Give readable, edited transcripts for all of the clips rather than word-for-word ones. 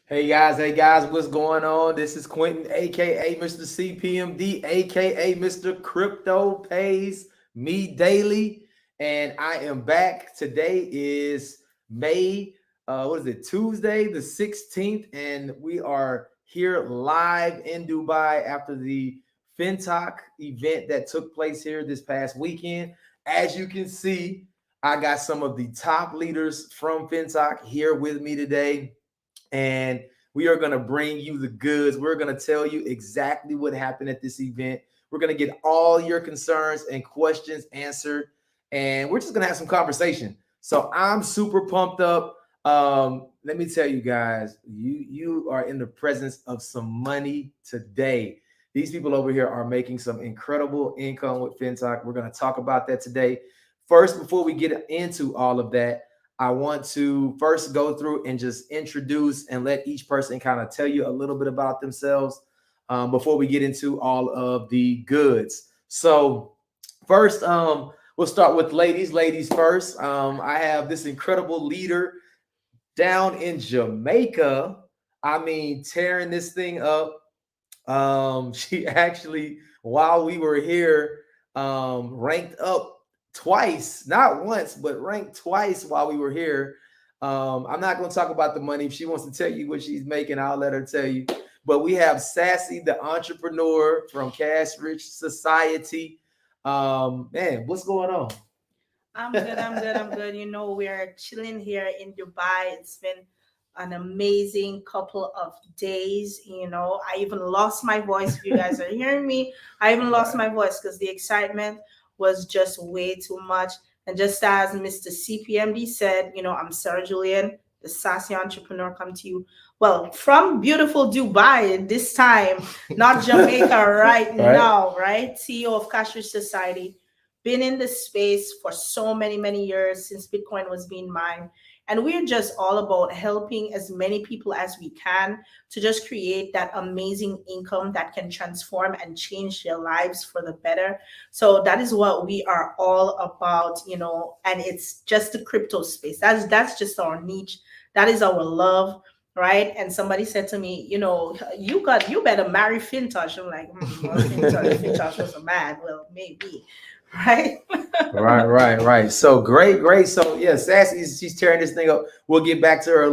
Hey guys, what's going on? This is Quentin, aka Mr. CPMD, aka Mr. Crypto Pays Me Daily, and I am back. Today is May, what is it, Tuesday the 16th, and we are here live in Dubai after the Fintoch event that took place here this past weekend. As you can see, I got some of the top leaders from Fintoch here with me today, and we are going to bring you the goods. We're going to tell you exactly what happened at this event. We're going to get all your concerns and questions answered, and we're just going to have some conversation. So I'm super pumped up. Let me tell you guys, you are in the presence of some money today. These people over here are making some incredible income with Fintoch. We're going to talk about that today. First, before we get into all of that, I want to first go through and just introduce and let each person kind of tell you a little bit about themselves before we get into all of the goods. So first, we'll start with ladies. Ladies first. I have this incredible leader down in Jamaica. I mean, tearing this thing up. She actually, while we were here, ranked up twice, not once, but ranked twice while we were here. I'm not going to talk about the money. If she wants to tell you what she's making, I'll let her tell you. But we have Sassy the Entrepreneur from Cash Rich Society. Man, what's going on? I'm good. I'm good. I'm good. We're chilling here in Dubai. It's been an amazing couple of days. I even lost my voice. If you guys are hearing me, I even lost my voice because the excitement was just way too much. And just as Mr. CPMD said, I'm Sarah Julian, the Sassy Entrepreneur, come to you. Well, from beautiful Dubai this time, not Jamaica right now, right? CEO of Cash Rich Society, been in this space for so many, many years since Bitcoin was being mined. And we're just all about helping as many people as we can to just create that amazing income that can transform and change their lives for the better. So that is what we are all about, and it's just the crypto space. That's just our niche. That is our love. Right. And somebody said to me, you better marry Fintoch. I'm like, well, Fintoch was a man. Well, maybe. Right. Right. So great. So yeah, Sassy, she's tearing this thing up. We'll get back to her in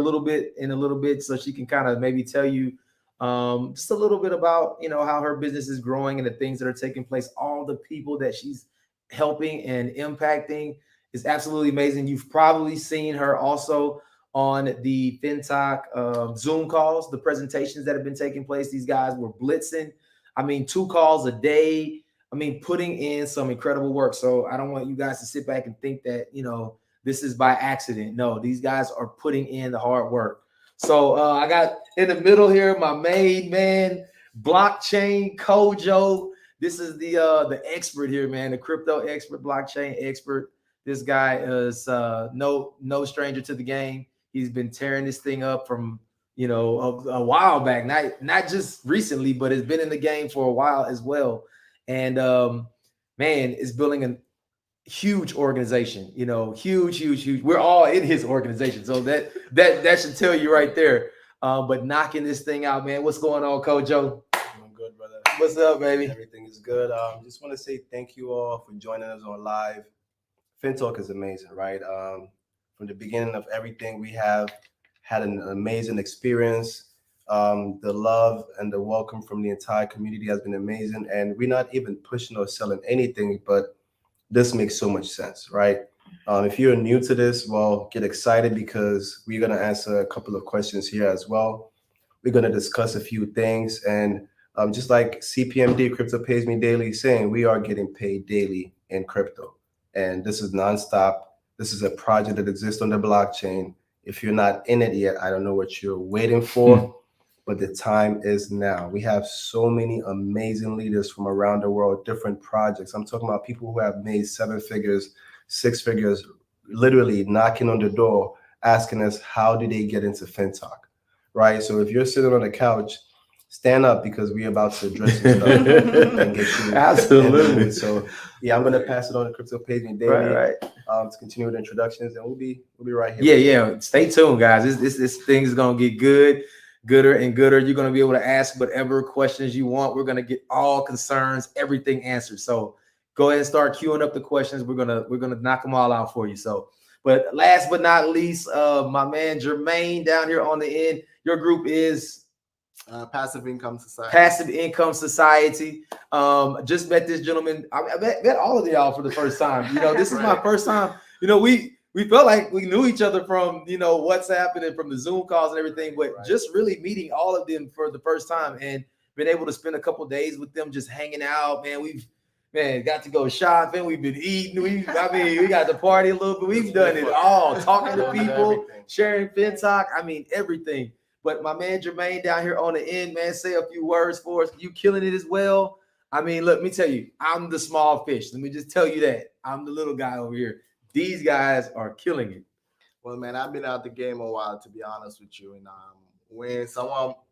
a little bit, so she can kind of maybe tell you just a little bit about how her business is growing and the things that are taking place. All the people that she's helping and impacting is absolutely amazing. You've probably seen her also on the Fintoch Zoom calls, the presentations that have been taking place. These guys were blitzing. I mean, 2 calls a day. I mean, putting in some incredible work. So I don't want you guys to sit back and think that, this is by accident. No, these guys are putting in the hard work. So I got in the middle here, my main man, Blockchain Kojo. This is the expert here, man, the crypto expert, blockchain expert. This guy is no stranger to the game. He's been tearing this thing up from a while back, not just recently, but it's been in the game for a while as well. And man, is building a huge organization. Huge. We're all in his organization, so that should tell you right there. But knocking this thing out, man. What's going on, Kojo? I'm good, brother. What's up, baby? Everything is good. Just want to say thank you all for joining us on live. Fintoch is amazing, right? From the beginning of everything, we have had an amazing experience. The love and the welcome from the entire community has been amazing, and we're not even pushing or selling anything, but this makes so much sense, right? If you're new to this, well, get excited because we're going to answer a couple of questions here as well. We're going to discuss a few things, and just like CPMD, Crypto Pays Me Daily, saying we are getting paid daily in crypto, and this is nonstop. This is a project that exists on the blockchain. If you're not in it yet, I don't know what you're waiting for. But the time is now. We have so many amazing leaders from around the world, different projects. I'm talking about people who have made 7 figures, 6 figures, literally knocking on the door, asking us, how do they get into Fintoch, right? So if you're sitting on the couch, stand up because we're about to address some stuff and get you. Absolutely. So yeah, I'm going to pass it on to Crypto Pays Me Daily to continue with introductions, and we'll be right here. Yeah. Stay tuned, guys. This thing is gonna get good. gooder and gooder. You're going to be able to ask whatever questions you want. We're going to get all concerns, everything answered. So go ahead and start queuing up the questions. We're gonna knock them all out for you. So, but last but not least, my man Jermaine down here on the end. Your group is Passive Income Society. Passive Income Society. Just met this gentleman. I met all of y'all for the first time. This is my first time. We felt like we knew each other from WhatsApp and from the Zoom calls and everything, but just really meeting all of them for the first time and been able to spend a couple days with them, just hanging out. Man, got to go shopping. We've been eating. We got to party a little bit. We've done it all. Talking to people, sharing Fintoch. Everything. But my man Jermaine down here on the end, man, say a few words for us. You killing it as well. Look, let me tell you, I'm the small fish. Let me just tell you that. I'm the little guy over here. These guys are killing it. Well, man, I've been out the game a while, to be honest with you. And when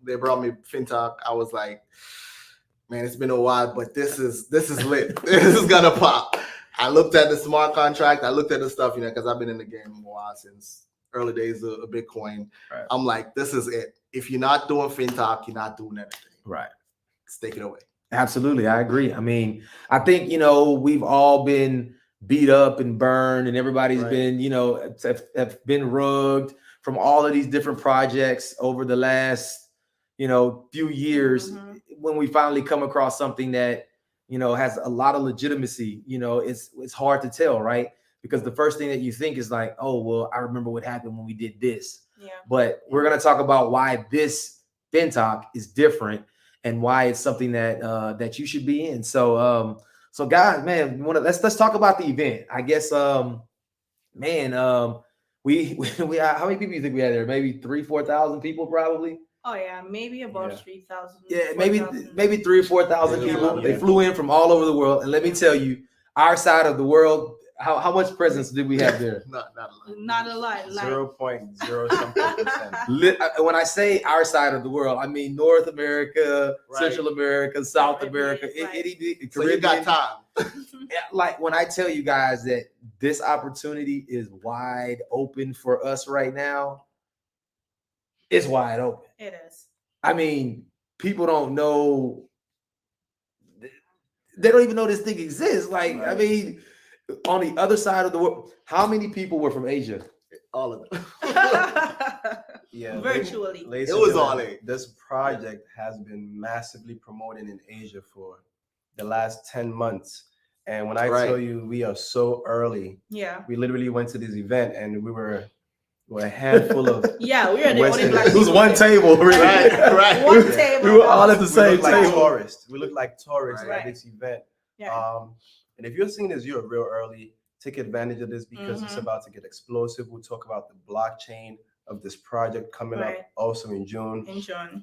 they brought me Fintoch, I was like, man, it's been a while, but this is lit. This is gonna pop. I looked at the smart contract. I looked at the stuff, because I've been in the game a while since early days of Bitcoin. Right. I'm like, this is it. If you're not doing Fintoch, you're not doing anything. Right. Let's take it away. Absolutely. I agree. I think, we've all been beat up and burned, and everybody's been, have been rugged from all of these different projects over the last, few years. When we finally come across something that, has a lot of legitimacy, it's hard to tell, right? Because the first thing that you think is like, oh, well, I remember what happened when we did this. Yeah. But we're going to talk about why this Fintoch is different and why it's something that you should be in. So guys, man, let's talk about the event. I guess, we how many people you think we had there? Maybe 3,000-4,000 people, probably. Oh yeah, maybe about 3,000. Yeah, maybe 3,000 or 4,000 people. Yeah. They flew in from all over the world, and let me tell you, our side of the world. How much presence did we have there? Not a lot. 0.0 something%. When I say our side of the world, I mean North America, Central America, South America, Caribbean. So you got time. Like when I tell you guys that this opportunity is wide open for us right now, it's wide open. It is. People don't know. They don't even know this thing exists. On the other side of the world, how many people were from Asia? All of them. Yeah, virtually. It was all it. This project has been massively promoted in Asia for the last 10 months. And when I tell you we are so early, we literally went to this event and we were a handful of we are the only black It was people one there. table, really. Right. One table. We were all at the same table. We look like tourists at this event. Yeah. And if you're seeing this, you're real early. Take advantage of this because it's about to get explosive. We'll talk about the blockchain of this project coming up also in June.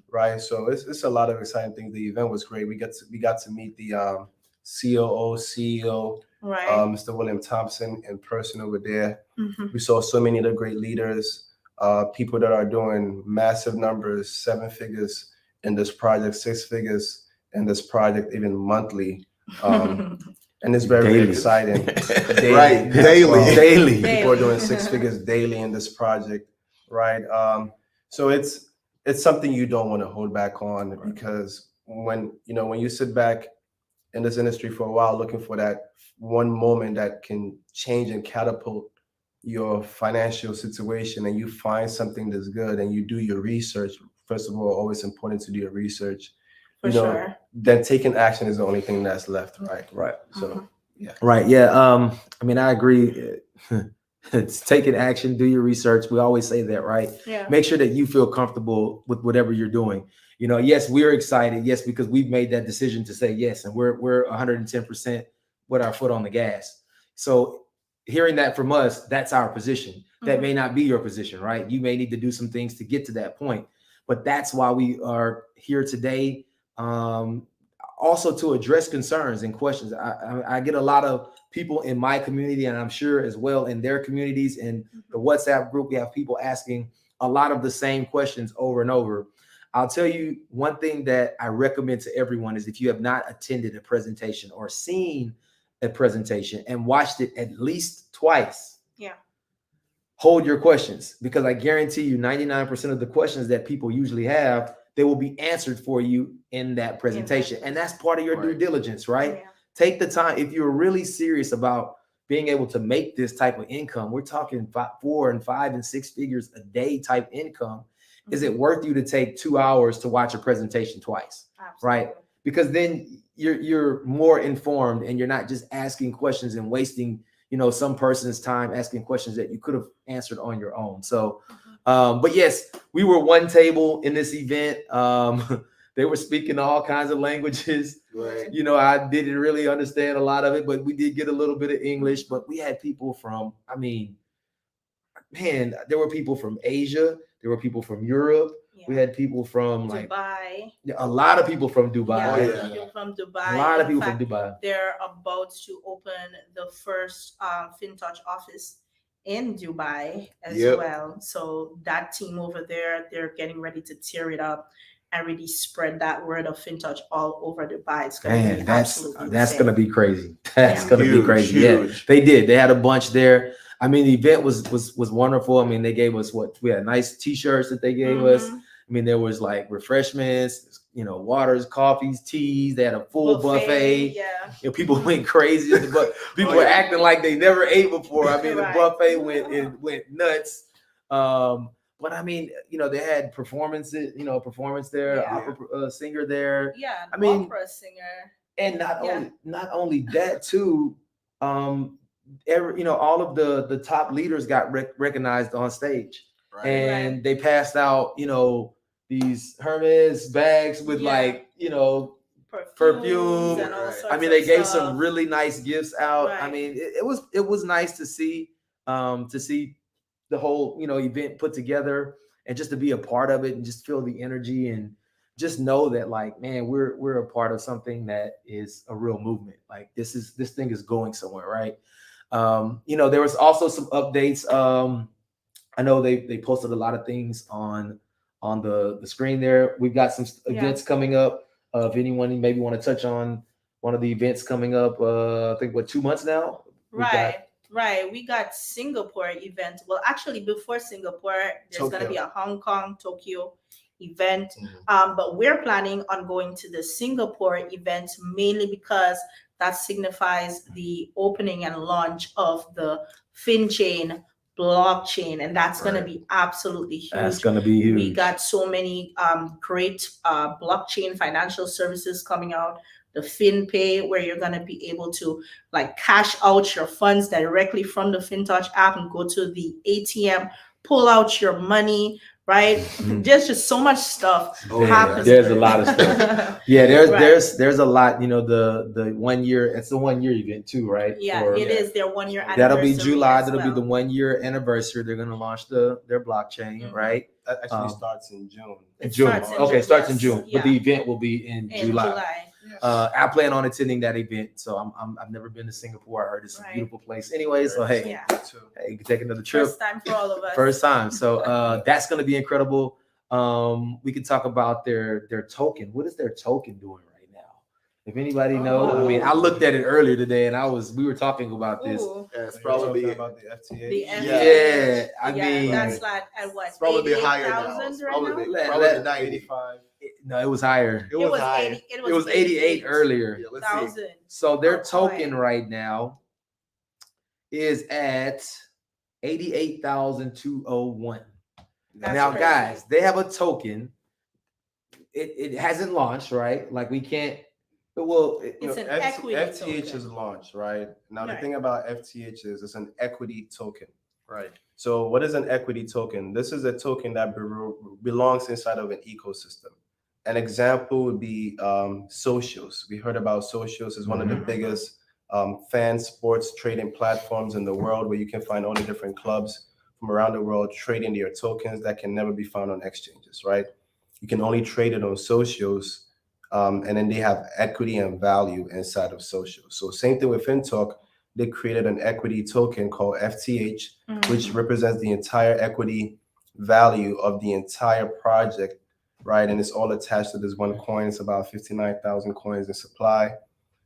Right. So it's a lot of exciting things. The event was great. We got to meet the COO, CEO, Mr. William Thompson in person over there. We saw so many other great leaders, people that are doing massive numbers, 7 figures in this project, 6 figures in this project, even monthly. And it's very exciting. Daily. People are doing 6 figures daily in this project, right? So it's something you don't want to hold back on because when you sit back in this industry for a while looking for that one moment that can change and catapult your financial situation, and you find something that's good and you do your research. First of all, always important to do your research. Then taking action is the only thing that's left, right? So I agree. It's taking action, do your research. We always say that, right? Make sure that you feel comfortable with whatever you're doing. Yes, we're excited, because we've made that decision to say yes, and we're 110% with our foot on the gas. So hearing that from us, that's our position. That may not be your position, right? You may need to do some things to get to that point, but that's why we are here today. Also to address concerns and questions. I get a lot of people in my community, and I'm sure as well in their communities. In the WhatsApp group, we have people asking a lot of the same questions over and over. I'll tell you one thing that I recommend to everyone is if you have not attended a presentation or seen a presentation and watched it at least twice, hold your questions, because I guarantee you 99% of the questions that people usually have, they will be answered for you in that presentation. And that's part of your due diligence, right? Yeah. Take the time. If you're really serious about being able to make this type of income, we're talking 4 and 5 and 6 figures a day type income. Is it worth you to take 2 hours to watch a presentation twice? Absolutely. Right? Because then you're more informed, and you're not just asking questions and wasting, some person's time asking questions that you could have answered on your own. So, but yes, we were one table in this event. They were speaking all kinds of languages. Right. I didn't really understand a lot of it, but we did get a little bit of English. But we had people from, there were people from Asia. There were people from Europe. Yeah. We had people from Dubai. a lot of people from Dubai. Yeah, people from Dubai. A lot of In people fact, from Dubai. They're about to open the first Fintoch office in Dubai as well. So that team over there, they're getting ready to tear it up and really spread that word of Fintoch all over Dubai. It's going to be absolutely that's insane. going to be crazy. That's going to be crazy. Huge. Yeah, they did. They had a bunch there. The event was wonderful. They gave us we had nice T-shirts that they gave us. There was like refreshments, waters, coffees, teas. They had a full buffet. Yeah. People went crazy. But people were acting like they never ate before. The buffet went nuts. But they had performance there, opera singer there. Yeah, opera singer. And not only that too, all of the top leaders got recognized on stage. Right. And they passed out, these Hermes bags with perfume. And all sorts they of gave stuff. some really nice gifts out. Right. It was nice to see the whole, event put together, and just to be a part of it and just feel the energy and just know that we're a part of something that is a real movement. This thing is going somewhere, right? There was also some updates. I know they posted a lot of things on the screen there. We've got some events coming up. If anyone maybe want to touch on one of the events coming up, I think 2 months now. Right. We got Singapore event. Well, actually, before Singapore, there's going to be a Hong Kong, Tokyo event. But we're planning on going to the Singapore event mainly because that signifies the opening and launch of the FinChain blockchain, and that's going to be absolutely huge. That's going to be huge. We got so many great blockchain financial services coming out. The FinPay, where you're going to be able to cash out your funds directly from the Fintoch app and go to the ATM, pull out your money, right? There's just so much stuff happens. There's a lot of stuff. There's a lot. The 1 year. It's the 1 year event too, right? It is their 1 year anniversary. That'll be July. That'll be the 1 year anniversary. They're going to launch their blockchain, right? That actually starts in June. Starts in June. But the event will be in July. I plan on attending that event. So I've never been to Singapore. I heard it's a beautiful place. Anyway, so hey, you can take another trip. First time for all of us. First time. So that's going to be incredible. We can talk about their token. What is their token doing right now? If anybody knows, I looked at it earlier today, and we were talking about this. It's probably about the FTA. The FTA. Yeah, that's at what? It's probably higher now. Probably 95. No, it was higher. It was higher. It was 88 earlier. Yeah, let's see. So their token right now is at 88,201. Now, crazy. guys, they have a token. It hasn't launched, right? We can't. It's an equity FTH token. is launched, right? Now, the thing about FTH is it's an equity token. Right. So what is an equity token? This is a token that belongs inside of an ecosystem. An example would be Socios. We heard about Socios as one of the biggest fan sports trading platforms in the world, where you can find all the different clubs from around the world trading their tokens that can never be found on exchanges, right? You can only trade it on Socios, and then they have equity and value inside of Socios. So same thing with Fintoch. They created an equity token called FTH, which represents the entire equity value of the entire project, right? And it's all attached to this one coin. It's about 59,000 coins in supply.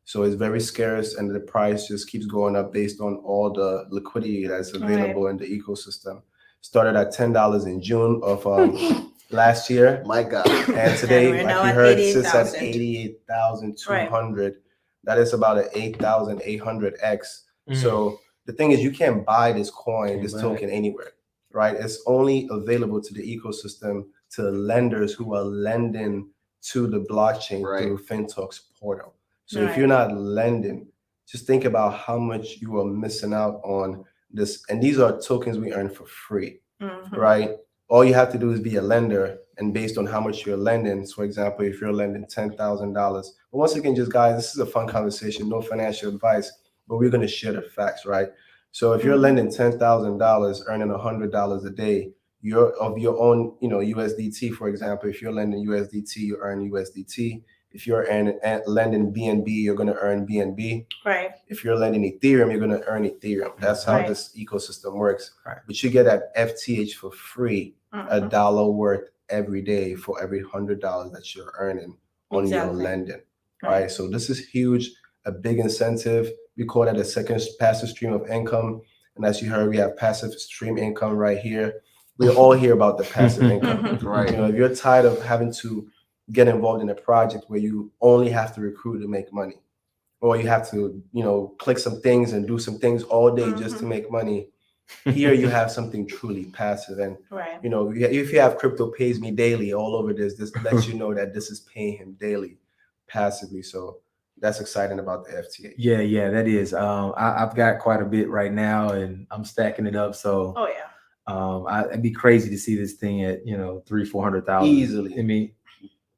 So it's very scarce, and the price just keeps going up based on all the liquidity that's available in the ecosystem. Started at $10 in June of last year, My God. and today, we're like now you at heard, sits at 88,000. 88,200. That is about an 8,800x. Mhm. So the thing is, you can't buy this coin, Can't this buy token anywhere, right? It's only available to the ecosystem, to lenders who are lending to the blockchain Right. through Fintoch's portal. So if you're not lending, just think about how much you are missing out on this. And these are tokens we earn for free, Mhm. right? All you have to do is be a lender, and based on how much you're lending, so for example, if you're lending $10,000, but once again, just guys, this is a fun conversation, no financial advice, but we're going to share the facts, right? So if you're Mhm. lending $10,000, earning $100 a day, you're of your own, USDT, for example, if you're lending USDT, you earn USDT. If you're lending BNB, you're going to earn BNB. Right. If you're lending Ethereum, you're going to earn Ethereum. That's how Right. this ecosystem works. Right. But you get that FTH for free, Mhm. $1 worth every day for every $100 that you're earning on your Exactly. lending. Right. Right. So this is huge, a big incentive. We call that a second passive stream of income. And as you heard, we have passive stream income right here. We all hear about the passive income. Mhm. Right. If you're tired of having to get involved in a project where you only have to recruit to make money, or you have to, click some things and do some things all day just to make money, here you have something truly passive. And Right. if you have crypto pays me daily all over this lets you know that this is paying him daily passively. So that's exciting about the FTA. Yeah, that is. I've got quite a bit right now, and I'm stacking it up. So Oh yeah. it'd be crazy to see this thing at 300,000-400,000 Easily. I mean,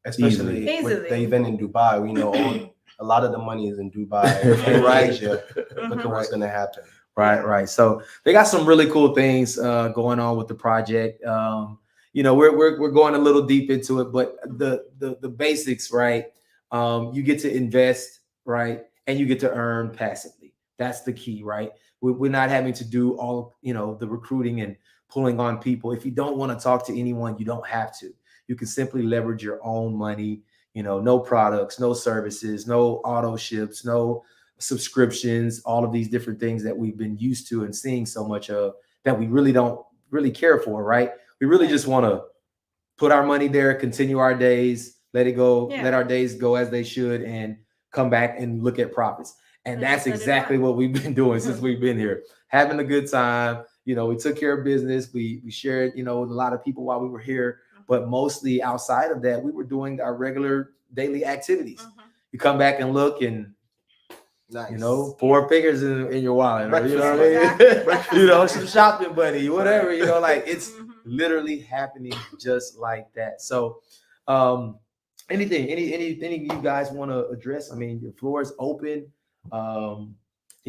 Especially Easily. with the event in Dubai, we know a lot of the money is in Dubai and Right. Asia. Look at what's going to happen. right. So they got some really cool things going on with the project. We're going a little deep into it, but the basics, right? You get to invest, right, and you get to earn passively. That's the key, right? We're not having to do all the recruiting and pulling on people. If you don't want to talk to anyone, you don't have to. You can simply leverage your own money. No products, no services, no auto ships, no subscriptions, all of these different things that we've been used to and seeing so much of that we really don't really care for, right? We really just want to put our money there, continue our days, let it go, let our days go as they should, and come back and look at profits. And that's exactly what we've been doing since we've been here, having a good time. We took care of business. We shared, with a lot of people while we were here, but mostly outside of that, we were doing our regular daily activities. You come back and look, and Nice. 4 figures in your wallet, or, some shopping money, whatever, like it's literally happening just like that. So, anything you guys want to address? I mean, your floor is open. I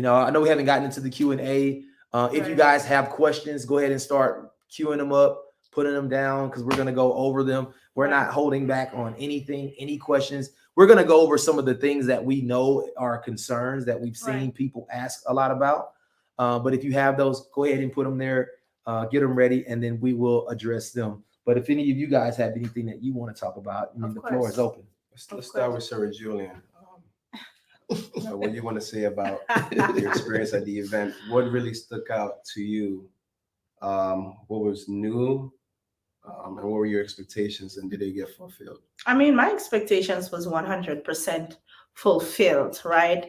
know we haven't gotten into the Q&A. If you guys have questions, go ahead and start queuing them up, putting them down, because we're going to go over them. We're not holding back on anything, any questions. We're going to go over some of the things that we know are concerns that we've seen people ask a lot about. But if you have those, go ahead and put them there, get them ready, and then we will address them. But if any of you guys have anything that you want to talk about, the floor is open. Let's start with Sarah Julian. What do you want to say about your experience at the event? What really stuck out to you? What was new? And what were your expectations, and did they get fulfilled? I mean, my expectations was 100% fulfilled, right?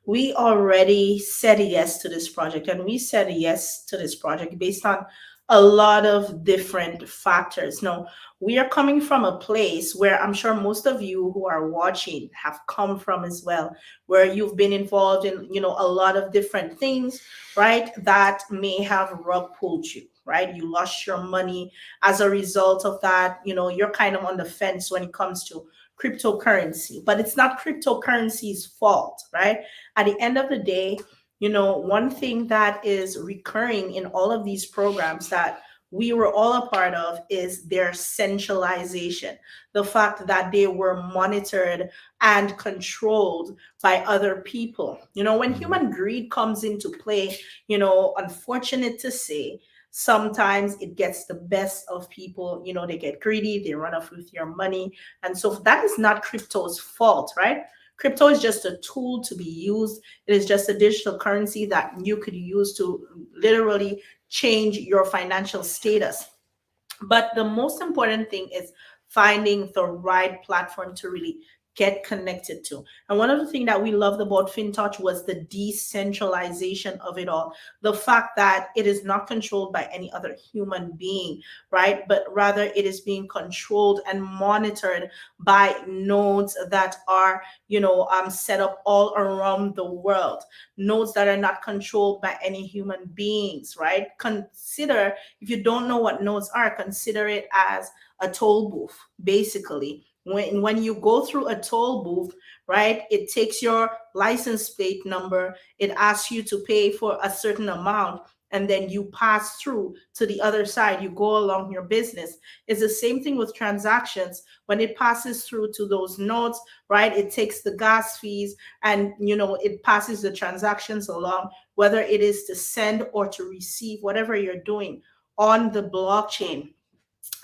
We already said yes to this project, and we said yes to this project based on a lot of different factors. Now, we are coming from a place where I'm sure most of you who are watching have come from as well, where you've been involved in, a lot of different things, right? That may have rug pulled you, right? You lost your money as a result of that. You're kind of on the fence when it comes to cryptocurrency, but it's not cryptocurrency's fault, right? At the end of the day, one thing that is recurring in all of these programs that we were all a part of is their centralization. The fact that they were monitored and controlled by other people. When human greed comes into play, unfortunate to say, sometimes it gets the best of people. They get greedy, they run off with your money. And so that is not crypto's fault, right? Crypto is just a tool to be used. It is just a digital currency that you could use to literally change your financial status. But the most important thing is finding the right platform to really get connected to. And one of the things that we loved about Fintoch was the decentralization of it all. The fact that it is not controlled by any other human being, right? But rather it is being controlled and monitored by nodes that are, set up all around the world. Nodes that are not controlled by any human beings, right? Consider, if you don't know what nodes are, consider it as a toll booth, basically. When you go through a toll booth, right, it takes your license plate number, it asks you to pay for a certain amount, and then you pass through to the other side, you go along your business. It's the same thing with transactions. When it passes through to those nodes, right, it takes the gas fees and it passes the transactions along, whether it is to send or to receive, whatever you're doing on the blockchain.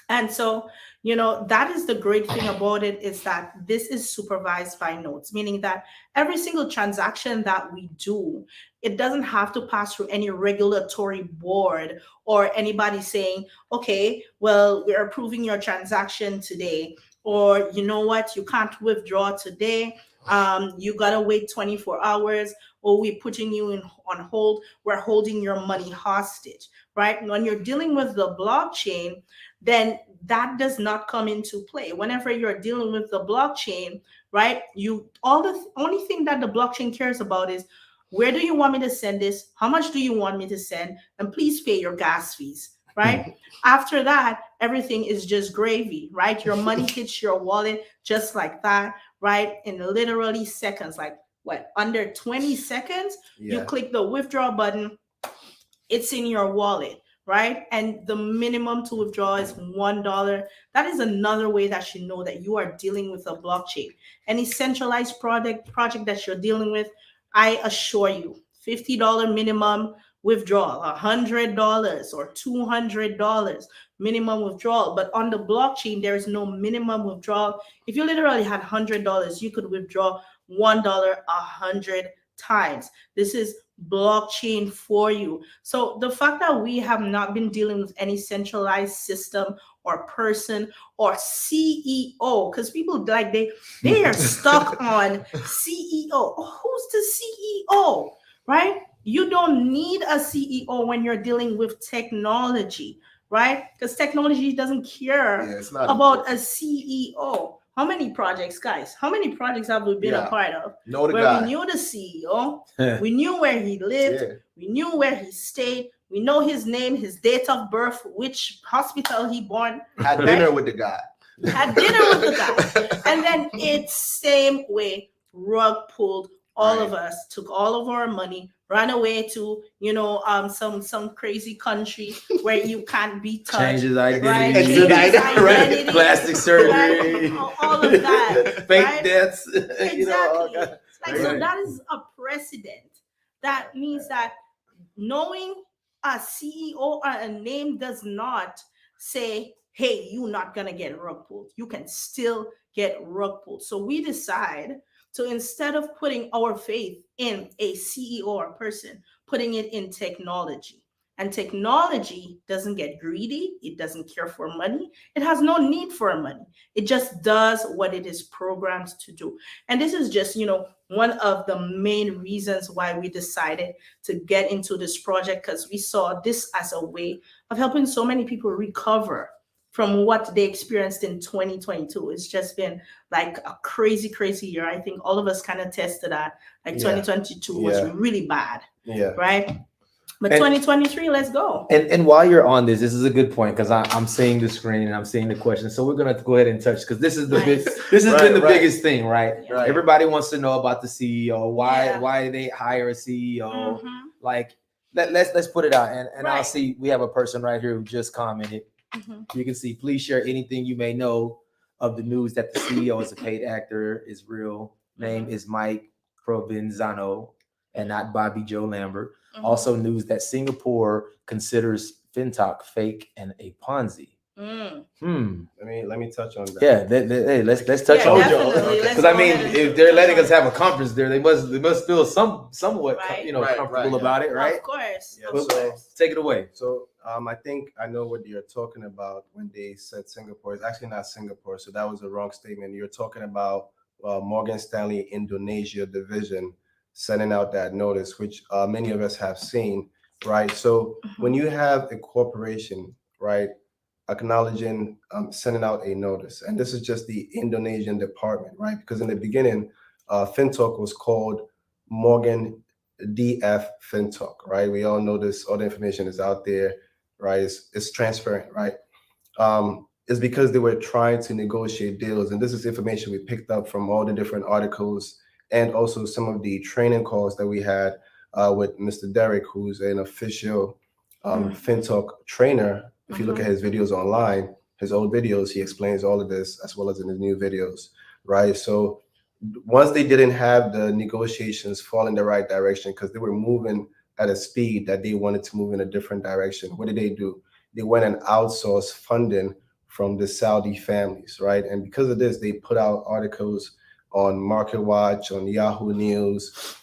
And so, that is the great thing about it, is that this is supervised by nodes, meaning that every single transaction that we do, it doesn't have to pass through any regulatory board or anybody saying, okay, well, we're approving your transaction today, or you know what, you can't withdraw today. You gotta wait 24 hours, or we're putting you on hold. We're holding your money hostage, right? When you're dealing with the blockchain, then that does not come into play. Whenever you're dealing with the blockchain, right, the only thing that the blockchain cares about is, where do you want me to send this? How much do you want me to send? And please pay your gas fees, right? After that, everything is just gravy, right? Your money hits your wallet just like that, right? In literally seconds, like what, under 20 seconds, you click the withdraw button, it's in your wallet, right? And the minimum to withdraw is $1. That is another way that you know that you are dealing with a blockchain. Any centralized project that you're dealing with, I assure you, $50 minimum withdrawal, $100 or $200 minimum withdrawal. But on the blockchain, there is no minimum withdrawal. If you literally had $100, you could withdraw $1 100 times. This is blockchain for you. So the fact that we have not been dealing with any centralized system or person or CEO, because people like they are stuck on CEO. Who's the CEO, right? You don't need a CEO when you're dealing with technology, right? Because technology doesn't care about a CEO. How many projects, guys? How many projects have we been a part of? Where we knew the CEO, we knew where he lived, we knew where he stayed, we know his name, his date of birth, which hospital he born. Had dinner with the guy. Had dinner with the guy. And then it's same way, rug pulled. All of us took all of our money, ran away to some crazy country where you can't be touched. Change his identity, right? Change his identity, plastic surgery, right? All of that, fake right? deaths. Exactly. So that is a precedent. That means that knowing a CEO or a name does not say, hey, you're not gonna get rug pulled. You can still get rug pulled. So we decide to, instead of putting our faith in a CEO or person, putting it in technology. And technology doesn't get greedy. It doesn't care for money. It has no need for money. It just does what it is programmed to do. And this is just, one of the main reasons why we decided to get into this project, because we saw this as a way of helping so many people recover from what they experienced in 2022. It's just been like a crazy, crazy year. I think all of us kind of tested that. Like 2022 was really bad. Right? But 2023, let's go. And while you're on this is a good point, because I'm seeing the screen and I'm seeing the question. So we're gonna go ahead and touch, because this is the this has been the biggest thing, right? Everybody wants to know about the CEO. Why they hire a CEO? Like let's put it out. And I'll see, we have a person right here who just commented. You can see, please share anything you may know of the news that the CEO is a paid actor. His real name is Mike Provenzano and not Bobby Joe Lambert. Also news that Singapore considers Fintoch fake and a Ponzi. Let me touch on that. Yeah, hey, let's touch Yeah, on definitely. it. Let's Because I go mean, ahead and if they're letting touch us on have a conference there, they must feel somewhat Right. Right, comfortable right, about it, it. right? Of course. Yeah, Of so- course. Take it away. So I think I know what you're talking about when they said Singapore. It's actually not Singapore, so that was a wrong statement. You're talking about Morgan Stanley Indonesia division sending out that notice, which many of us have seen, right? So when you have a corporation, right, acknowledging sending out a notice, and this is just the Indonesian department, right? Because in the beginning, Fintoch was called Morgan DF Fintoch, right? We all know this, all the information is out there, right? It's transparent, right? It's because they were trying to negotiate deals. And this is information we picked up from all the different articles and also some of the training calls that we had with Mr. Derek, who's an official Fintoch trainer. If you look at his videos online, his old videos, he explains all of this as well as in his new videos, right? So once they didn't have the negotiations fall in the right direction because they were moving at a speed that they wanted to move in a different direction, what did they do? They went and outsourced funding from the Saudi families, right? And because of this, they put out articles on Market Watch, on Yahoo News,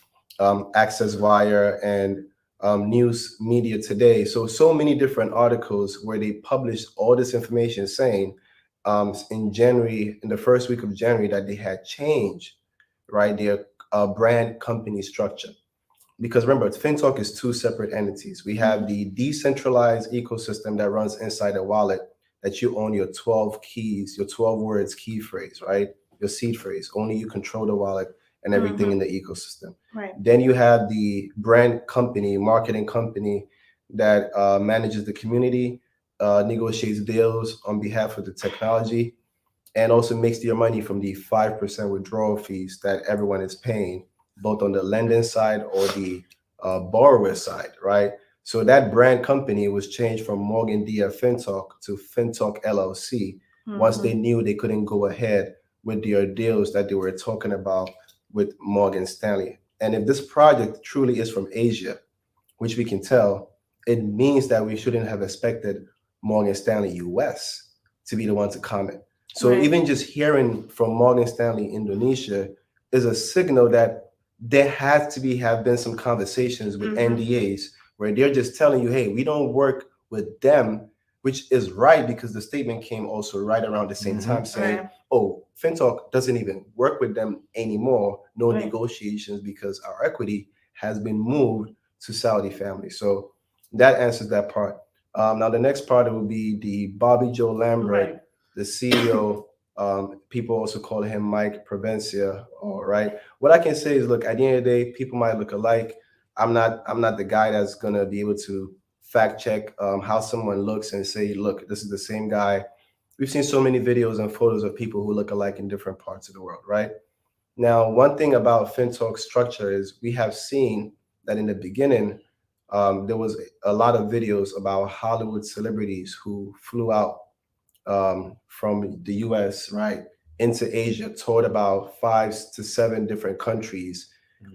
Access Wire, and News Media Today. So many different articles where they published all this information saying in January, in the first week of January, that they had changed, right, their brand company structure. Because remember, Fintoch is two separate entities. We have the decentralized ecosystem that runs inside a wallet that you own your 12 keys, your 12 words key phrase, right? Your seed phrase. Only you control the wallet and everything in the ecosystem. Right. Then you have the brand company, marketing company that manages the community, negotiates deals on behalf of the technology, and also makes their money from the 5% withdrawal fees that everyone is paying, both on the lending side or the borrower side, right? So that brand company was changed from Morgan DF Fintoch to Fintoch LLC once they knew they couldn't go ahead with their deals that they were talking about with Morgan Stanley. And if this project truly is from Asia, which we can tell, it means that we shouldn't have expected Morgan Stanley US to be the one to comment. So Right. even just hearing from Morgan Stanley Indonesia is a signal that there has to have been some conversations with NDAs where they're just telling you, hey, we don't work with them, which is right because the statement came also right around the same time saying, Right. oh, Fintoch doesn't even work with them anymore, no Right. negotiations because our equity has been moved to Saudi family. So that answers that part. Now the next part will be the Bobby Joe Lambert, Right. the CEO. People also call him Mike Provencia. All right. What I can say is, look, at the end of the day, people might look alike. I'm not the guy that's gonna be able to fact check how someone looks and say, look, this is the same guy. We've seen so many videos and photos of people who look alike in different parts of the world, right? Now, one thing about Fintoch's structure is we have seen that in the beginning, there was a lot of videos about Hollywood celebrities who flew out from the US, right, into Asia, toured about 5 to 7 different countries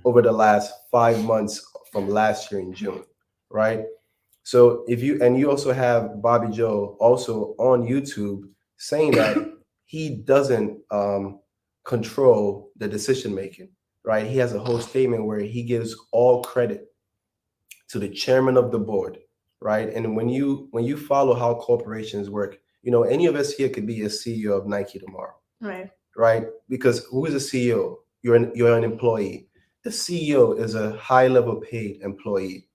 over the last 5 months from last year in June, right? So you also have Bobby Joe also on YouTube saying that he doesn't control the decision making, right? He has a whole statement where he gives all credit to the chairman of the board, right? And when you follow how corporations work, any of us here could be a CEO of Nike tomorrow, Right. right? Because who is a CEO? You're an employee. The CEO is a high level paid employee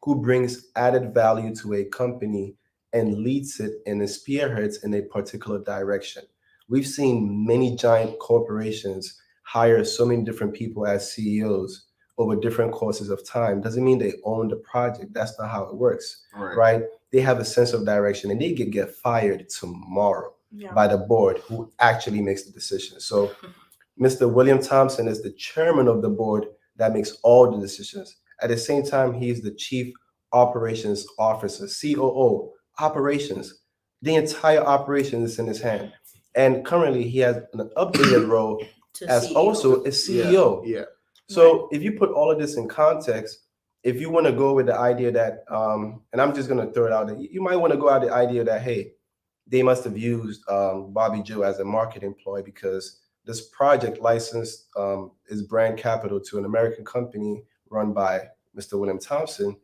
who brings added value to a company and leads it and spearheads in a particular direction. We've seen many giant corporations hire so many different people as CEOs over different courses of time. Doesn't mean they own the project. That's not how it works, right? They have a sense of direction and they could get fired tomorrow Yeah. by the board who actually makes the decision. So Mr. William Thompson is the chairman of the board that makes all the decisions. At the same time, he's the chief operations officer, COO, operations. The entire operation is in his hand. And currently he has an updated role To as CEO. also a CEO. Yeah. So if you put all of this in context, if you want to go with the idea that, and I'm just going to throw it out there, you might want to go out the idea that, hey, they must have used Bobby Joe as a marketing ploy, because this project licensed is brand capital to an American company run by Mr. William Thompson,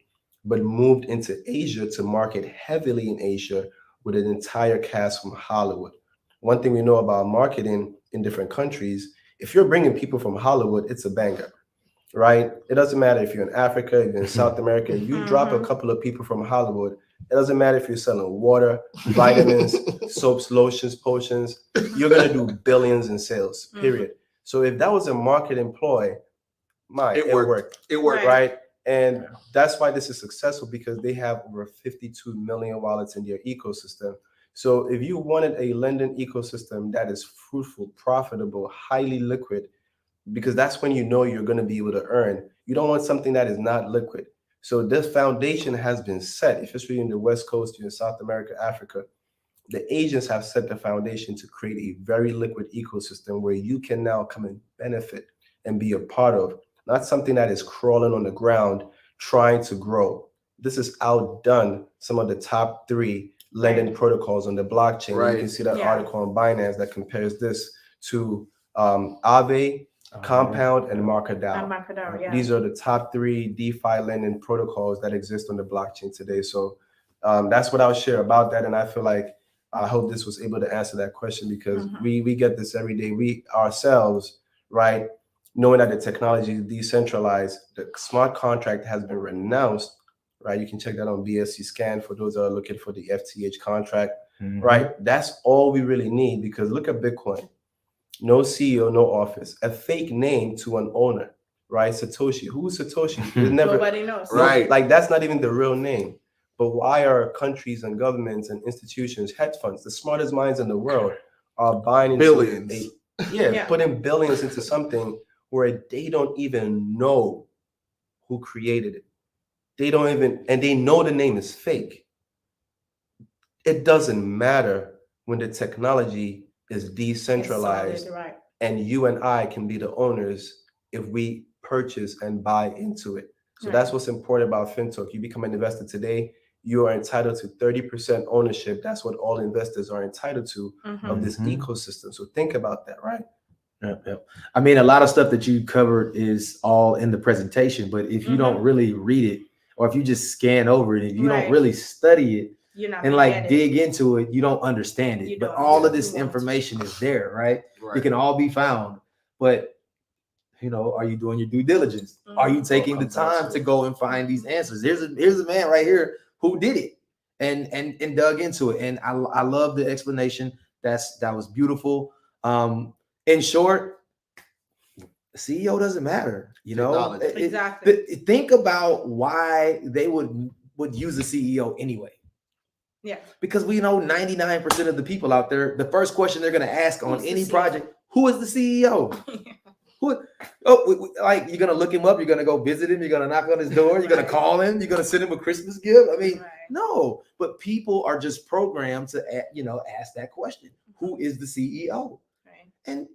but moved into Asia to market heavily in Asia with an entire cast from Hollywood. One thing we know about marketing in different countries, if you're bringing people from Hollywood, it's a banger, right? It doesn't matter if you're in Africa, if you're in South America, you drop a couple of people from Hollywood. It doesn't matter if you're selling water, vitamins, soaps, lotions, potions, you're going to do billions in sales, period. So if that was a marketing ploy, it worked. It worked. Right? And that's why this is successful, because they have over 52 million wallets in their ecosystem. So if you wanted a lending ecosystem that is fruitful, profitable, highly liquid, because that's when you know you're going to be able to earn. You don't want something that is not liquid. So this foundation has been set, especially in the West Coast, in South America, Africa. The agents have set the foundation to create a very liquid ecosystem where you can now come and benefit and be a part of, not something that is crawling on the ground trying to grow. This has outdone some of the top 3 lending protocols on the blockchain. Right. You can see that article on Binance that compares this to Aave, Compound, and MarketDAO. These are the top 3 DeFi lending protocols that exist on the blockchain today. So that's what I'll share about that. And I feel like I hope this was able to answer that question, because we get this every day. We ourselves, right, knowing that the technology is decentralized, the smart contract has been renounced, right? You can check that on BSC Scan for those that are looking for the FTH contract, right? That's all we really need, because look at Bitcoin. No CEO, no office, a fake name to an owner, right? Satoshi. Who's Satoshi? Nobody knows. Right. Like, that's not even the real name. But why are countries and governments and institutions, hedge funds, the smartest minds in the world, are buying into Billions. putting billions into something where they don't even know who created it. They don't even, and they know the name is fake. It doesn't matter when the technology is decentralized, right. and you and I can be the owners if we purchase and buy into it. So that's what's important about Fintoch. You become an investor today, you are entitled to 30% ownership. That's what all investors are entitled to of this ecosystem. So think about that, right? Yep. I mean, a lot of stuff that you covered is all in the presentation, but if you don't really read it, or if you just scan over it, if you don't really study it and like dig into it, you don't understand it. But all of this information is there, right? It can all be found. But you know, are you doing your due diligence? Are you taking the time to go and find these answers? Here's a man right here who did it and dug into it. And I love the explanation. That was beautiful. In short, the CEO doesn't matter, you know. Exactly. Think about why they would use a CEO anyway. Yeah. Because we know 99% of the people out there, the first question they're going to ask on any project, who is the CEO? Like, you're going to look him up, you're going to go visit him, you're going to knock on his door, you're going to call him, you're going to send him a Christmas gift. I mean, no, but people are just programmed to, ask that question. Who is the CEO? And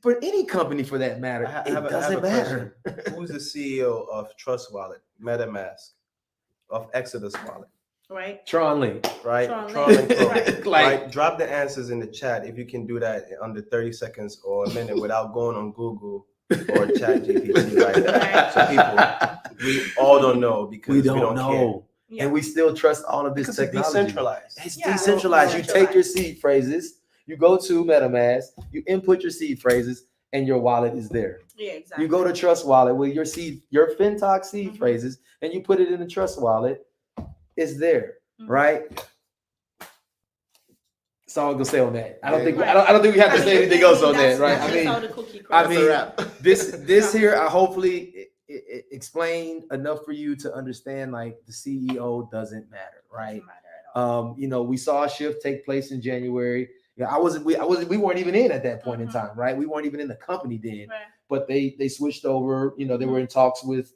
for any company, for that matter, it doesn't matter. Who's the CEO of Trust Wallet, MetaMask, of Exodus Wallet? Right. Tron Link. Right. Tron Link. Right. Drop the answers in the chat if you can do that in under 30 seconds or a minute without going on Google or ChatGPT. Right. So people, we all don't know because we don't know. Yeah. And we still trust all of this because technology. It's decentralized. It's decentralized. You take your seed phrases, you go to MetaMask, you input your seed phrases, and your wallet is there. Yeah, exactly. You go to Trust Wallet with your Fintoch seed phrases, and you put it in the Trust Wallet. It's there, right? That's all I'm gonna say on that. I don't think we have to say anything else on that, right? I mean, this here, I hopefully it explained enough for you to understand. Like, the CEO doesn't matter, right? We saw a shift take place in January. We weren't even in at that point in time, right? We weren't even in the company then, but they switched over. They were in talks with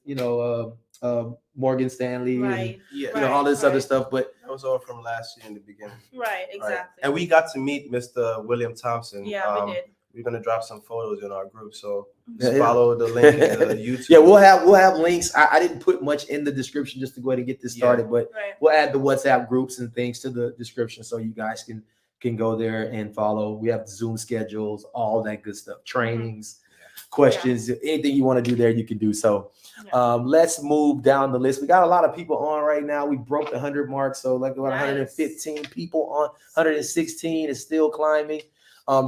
Morgan Stanley, and all this other stuff. But that was all from last year in the beginning, right? Exactly. Right. And we got to meet Mr. William Thompson. Yeah, we did. We're gonna drop some photos in our group, so just follow the link in the YouTube. Yeah, we'll have links. I didn't put much in the description just to go ahead and get this started, but we'll add the WhatsApp groups and things to the description so you guys can can go there and follow. We have Zoom schedules, all that good stuff, trainings, questions, anything you want to do there, you can do. So let's move down the list. We got a lot of people on right now. We broke the 100 mark. So like about 115 people on, 116 is still climbing.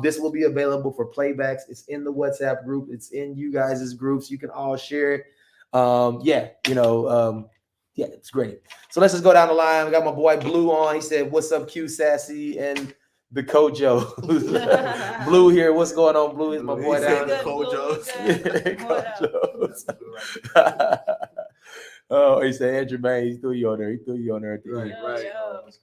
This will be available for playbacks. It's in the WhatsApp group. It's in you guys' groups. You can all share it. Yeah, it's great. So let's just go down the line. We got my boy Blue on. He said, "What's up, Q Sassy and the Kojo?" Blue here. What's going on, Blue? Is my boy down there? Oh, he said, Jermaine, he threw you on there. He threw you on there at the end. Right.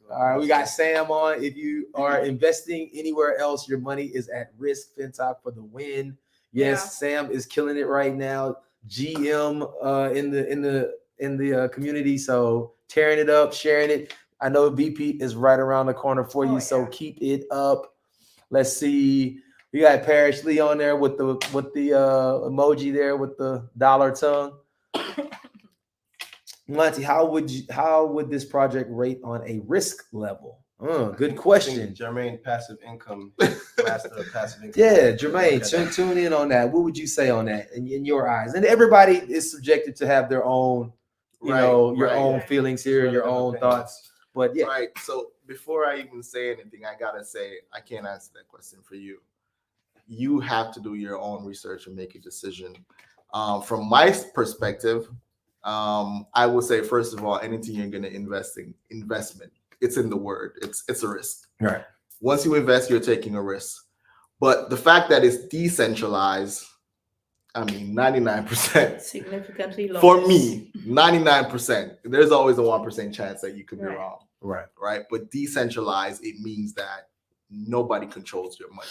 All right, we got Sam on. If you are investing anywhere else, your money is at risk. Fintoch for the win. Yes, Sam is killing it right now. GM in the community, so tearing it up, sharing it. I know VP is right around the corner for you, so keep it up. Let's see. We got Parrish Lee on there with the emoji there with the dollar tongue. Monty, how would this project rate on a risk level? Good question. Jermaine, passive income, master of passive income. Yeah, Jermaine, tune in on that. What would you say on that in your eyes? And everybody is subjected to have their own, your own feelings here, your own thoughts. But yeah. Right. So before I even say anything, I gotta say I can't answer that question for you. You have to do your own research and make a decision. From my perspective, I would say, first of all, anything you're gonna investment. It's in the word. It's a risk. Right. Once you invest, you're taking a risk. But the fact that it's decentralized, 99%. Significantly low. For me, 99%. There's always a 1% chance that you could be wrong. Right. But decentralized, it means that nobody controls your money.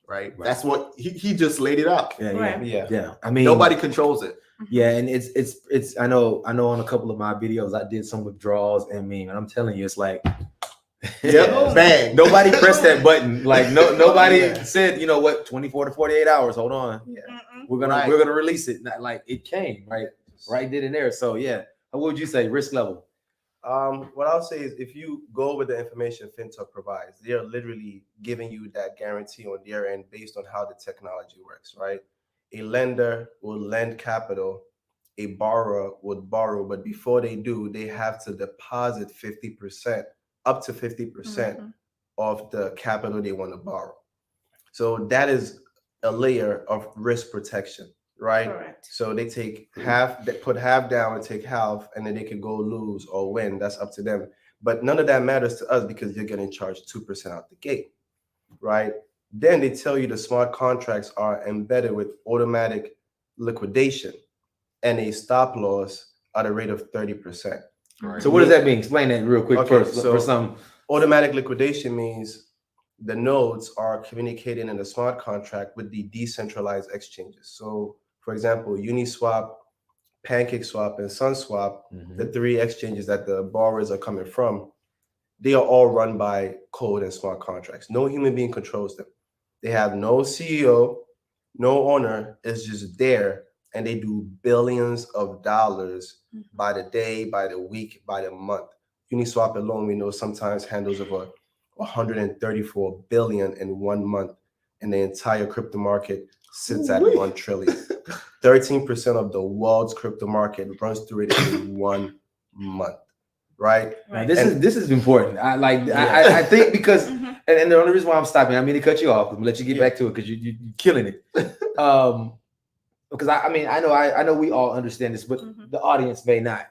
Right. That's what he just laid it out. Yeah. I mean, nobody controls it. Yeah, and it's I know on a couple of my videos I did some withdrawals, and I'm telling you, it's like bang. Nobody pressed that button. Like nobody said, 24 to 48 hours. Hold on. Yeah. We're gonna release it. Like it came, right then and there. So yeah. What would you say, risk level? What I'll say is if you go with the information Fintoch provides, they're literally giving you that guarantee on their end based on how the technology works, right? A lender will lend capital, a borrower would borrow, but before they do, they have to deposit 50%, up to 50% of the capital they want to borrow. So that is a layer of risk protection, right? Correct. So they take half, they put half down and take half, and then they can go lose or win. That's up to them. But none of that matters to us because you're getting charged 2% out the gate, right? Then they tell you the smart contracts are embedded with automatic liquidation and a stop loss at a rate of 30%. Right. So what does that mean? Explain that real quick first. So for some automatic liquidation means the nodes are communicating in the smart contract with the decentralized exchanges. So for example, Uniswap, PancakeSwap, and SunSwap, the three exchanges that the borrowers are coming from, they are all run by code and smart contracts. No human being controls them. They have no CEO, no owner. It's just there, and they do billions of dollars by the day, by the week, by the month. Uniswap alone, we know sometimes handles over 134 billion in 1 month, and the entire crypto market sits at 1 trillion. 13% of the world's crypto market runs through it in 1 month. Right. This is important. I think because and the only reason why I'm stopping, I mean to cut you off, I'm let you get back to it because you're killing it. Because I know we all understand this, but the audience may not.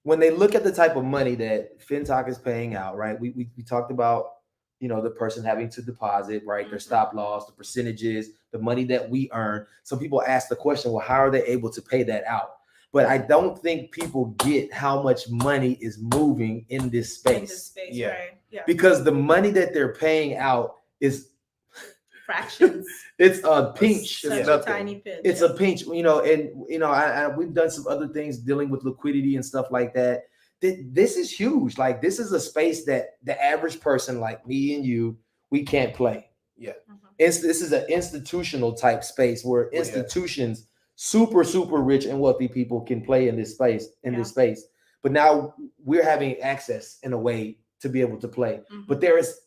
When they look at the type of money that Fintoch is paying out, right? We talked about the person having to deposit, right? Their stop loss, the percentages, the money that we earn. Some people ask the question, well, how are they able to pay that out? But I don't think people get how much money is moving in this space. Right? Because the money that they're paying out is fractions. It's a pinch. Such a tiny pinch. It's a pinch. And we've done some other things dealing with liquidity and stuff like that. This is huge. Like this is a space that the average person like me and you, we can't play. Yeah. This is an institutional type space where institutions, super rich and wealthy people can play in this space. This space, but now we're having access in a way to be able to play. But there is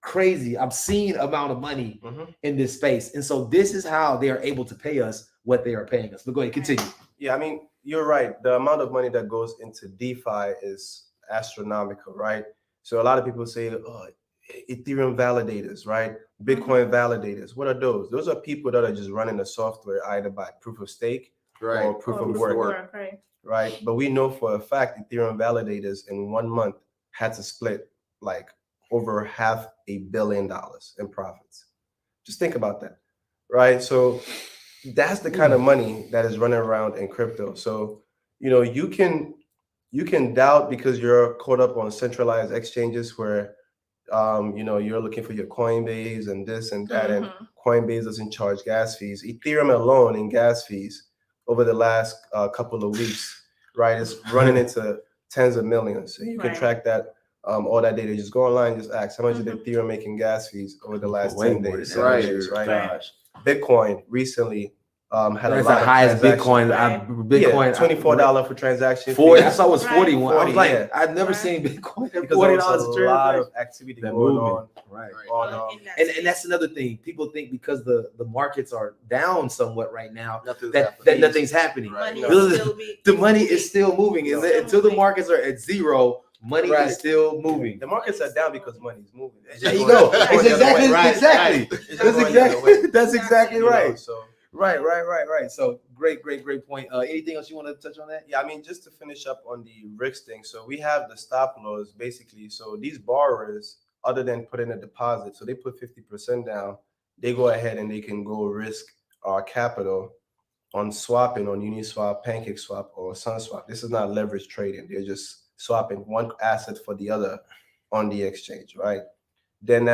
crazy, obscene amount of money Mhm. in this space. And so this is how they are able to pay us what they are paying us. But go ahead, continue. Yeah, I mean, you're right. The amount of money that goes into DeFi is astronomical, right? So a lot of people say, oh, Ethereum validators, right? Bitcoin validators. What are those? Those are people that are just running the software either by proof of stake Right. or proof Oh, of proof work, right? right? But we know for a fact Ethereum validators in 1 month had to split like over $500 million in profits. Just think about that, right? So that's the kind of money that is running around in crypto. So, you can doubt because you're caught up on centralized exchanges where you're looking for your Coinbase and this and that, and Coinbase doesn't charge gas fees. Ethereum alone in gas fees over the last couple of weeks, right, is running into tens of millions. And you can Right. track that, all that data. Just go online, just ask how much did Ethereum make in gas fees over the last Way 10 more days, than 7 Right. days, right? Gosh. Bitcoin recently had a That's lot the of highest transactions. Bitcoin. Right. Bitcoin $24 for transaction 40. I fees. saw it was Right. 41. I was 40, like, yeah. I've never Right. seen Bitcoin at Because there was $40 a lot transaction. of activity That going movement. on. Right. on In that And space. that's another thing. People think because the markets are down somewhat right now Nothing's that happening. nothing's happening. Right. Money No. is still The money is still moving. No. And until the markets are at zero, money Right. is still moving. The markets are down because money is moving. It's There just you going- go. it's It's going the other exactly, way. Right, exactly. right. It's just That's going the other exactly, way. that's exactly You know, right. so Right. So great point. Anything else you want to touch on that? yeah, I mean, just to finish up on the risk thing. So we have the stop loss basically. So these borrowers, other than putting a deposit, so they put 50% down, they go ahead and they can go risk our capital on swapping on Uniswap, PancakeSwap, or SunSwap. This is not leverage trading. They're just swapping one asset for the other on the exchange, right? Then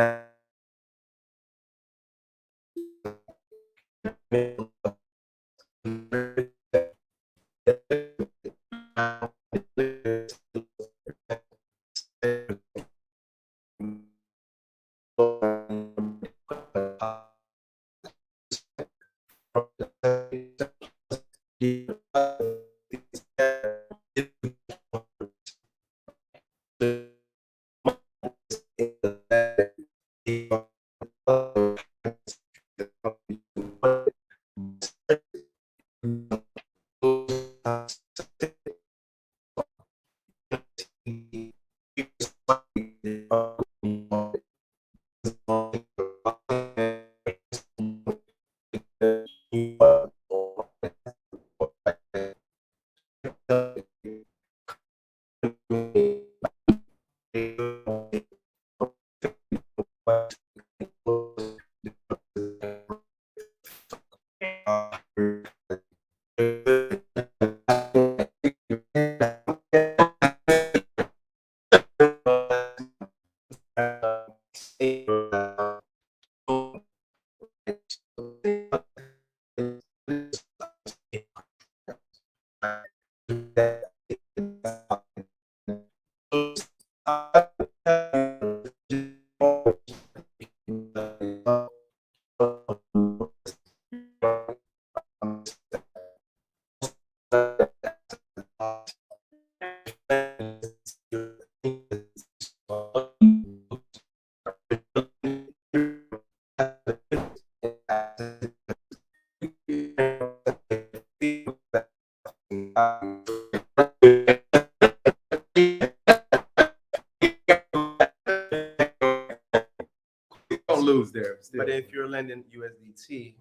Don't lose there. Still. But if you're lending USDT,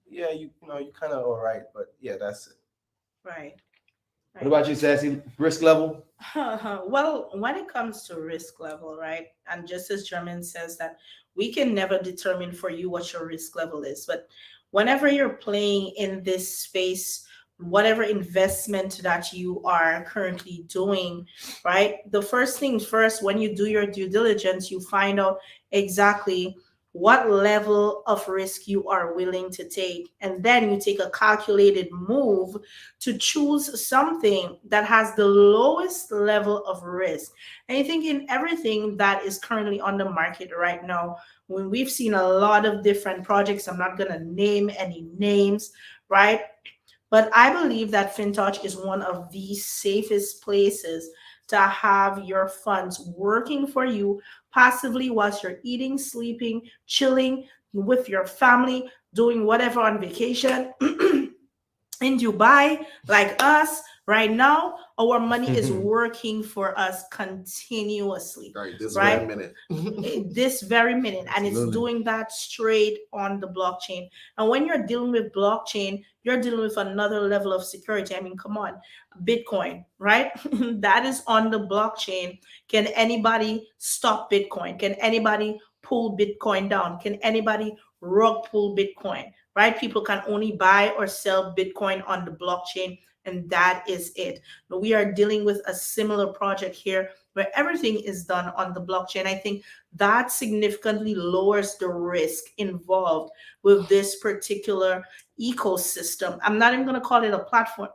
yeah, you kind of all right. But yeah, that's it. Right. What about you, Sassy? Risk level? Well, when it comes to risk level, right? And just as Jermaine says that we can never determine for you what your risk level is, but whenever you're playing in this space, whatever investment that you are currently doing, right? The first things first, when you do your due diligence, you find out exactly what level of risk you are willing to take. And then you take a calculated move to choose something that has the lowest level of risk. And I think in everything that is currently on the market right now, when we've seen a lot of different projects, I'm not going to name any names, right? But I believe that Fintoch is one of the safest places to have your funds working for you passively whilst you're eating, sleeping, chilling with your family, doing whatever on vacation. In Dubai, like us right now, our money is working for us continuously, Right, this right? very minute. This very minute, and it's Absolutely. doing that straight on the blockchain. And when you're dealing with blockchain, you're dealing with another level of security. I mean, come on, Bitcoin, right? That is on the blockchain. Can anybody stop Bitcoin? Can anybody pull Bitcoin down? Can anybody rug pull Bitcoin? Right? People can only buy or sell Bitcoin on the blockchain, and that is it. We are dealing with a similar project here where everything is done on the blockchain. I think that significantly lowers the risk involved with this particular ecosystem. I'm not even going to call it a platform.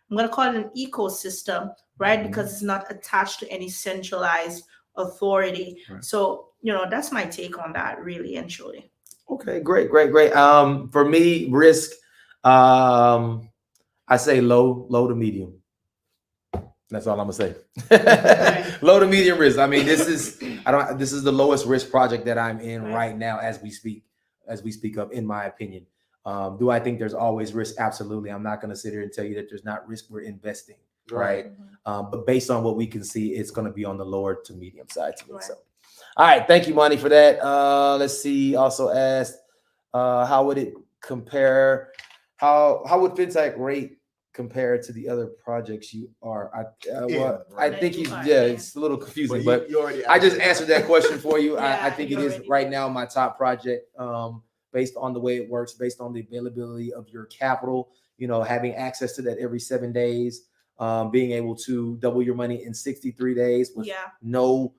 I'm going to call it an ecosystem, right? Because it's not attached to any centralized authority. Right. So, that's my take on that, really and truly. Okay, great. For me, risk, I say low to medium. That's all I'm gonna say. Low to medium risk. I mean, this is the lowest risk project that I'm in right now as we speak of, in my opinion. Do I think there's always risk? Absolutely. I'm not gonna sit here and tell you that there's not risk. We're investing, right? But based on what we can see, it's gonna be on the lower to medium side to me. So. All right, thank you, Monty, for that. Let's see. Also asked, how would it compare? How would FinTech rate compare to the other projects you are? I think it's a little confusing, but I just answered that question for you. I think it is right now my top project, based on the way it works, based on the availability of your capital. Having access to that every 7 days, being able to double your money in 63 days with no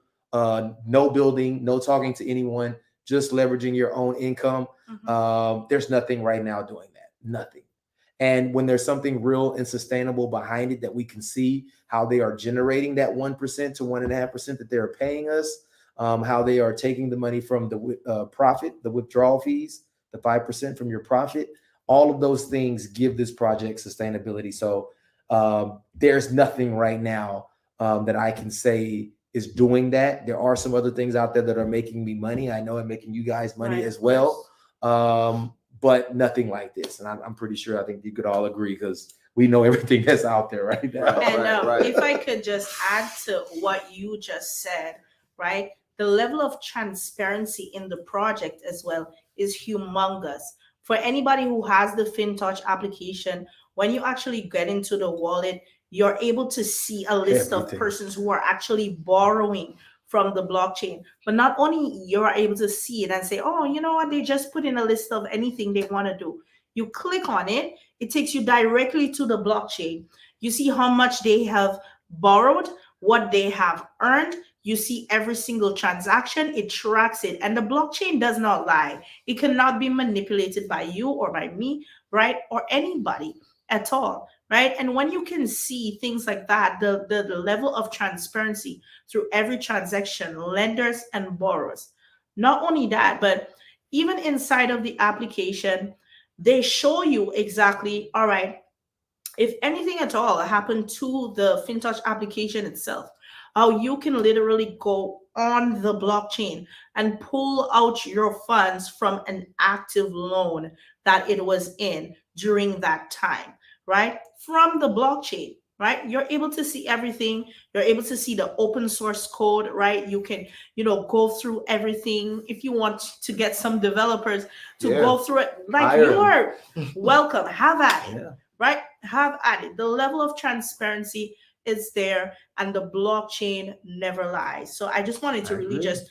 building, no talking to anyone, just leveraging your own income. There's nothing right now doing that. Nothing. And when there's something real and sustainable behind it that we can see how they are generating that 1% to 1.5% that they're paying us, how they are taking the money from the profit, the withdrawal fees, the 5% from your profit, all of those things give this project sustainability. So there's nothing right now that I can say is doing that. There are some other things out there that are making me money. I know I'm making you guys money as well, but nothing like this. And I'm pretty sure, I think you could all agree, because we know everything that's out there right now. And if I could just add to what you just said, right? The level of transparency in the project as well is humongous. For anybody who has the Fintoch application, when you actually get into the wallet, you're able to see a list of persons who are actually borrowing from the blockchain. But not only you're able to see it and say, oh, you know what, they just put in a list of anything they want to do. You click on it, it takes you directly to the blockchain. You see how much they have borrowed, what they have earned. You see every single transaction, it tracks it. And the blockchain does not lie. It cannot be manipulated by you or by me, right? Or anybody at all, right? And when you can see things like that, the level of transparency through every transaction, lenders and borrowers. Not only that, but even inside of the application, they show you exactly, all right, if anything at all happened to the Fintoch application itself, how you can literally go on the blockchain and pull out your funds from an active loan that it was in during that time, right? From the blockchain, right? You're able to see everything. You're able to see the open source code, right? You can, go through everything. If you want to get some developers to go through it, like you are welcome, have at it, right? Have at it. The level of transparency is there, and the blockchain never lies. So I just wanted to really just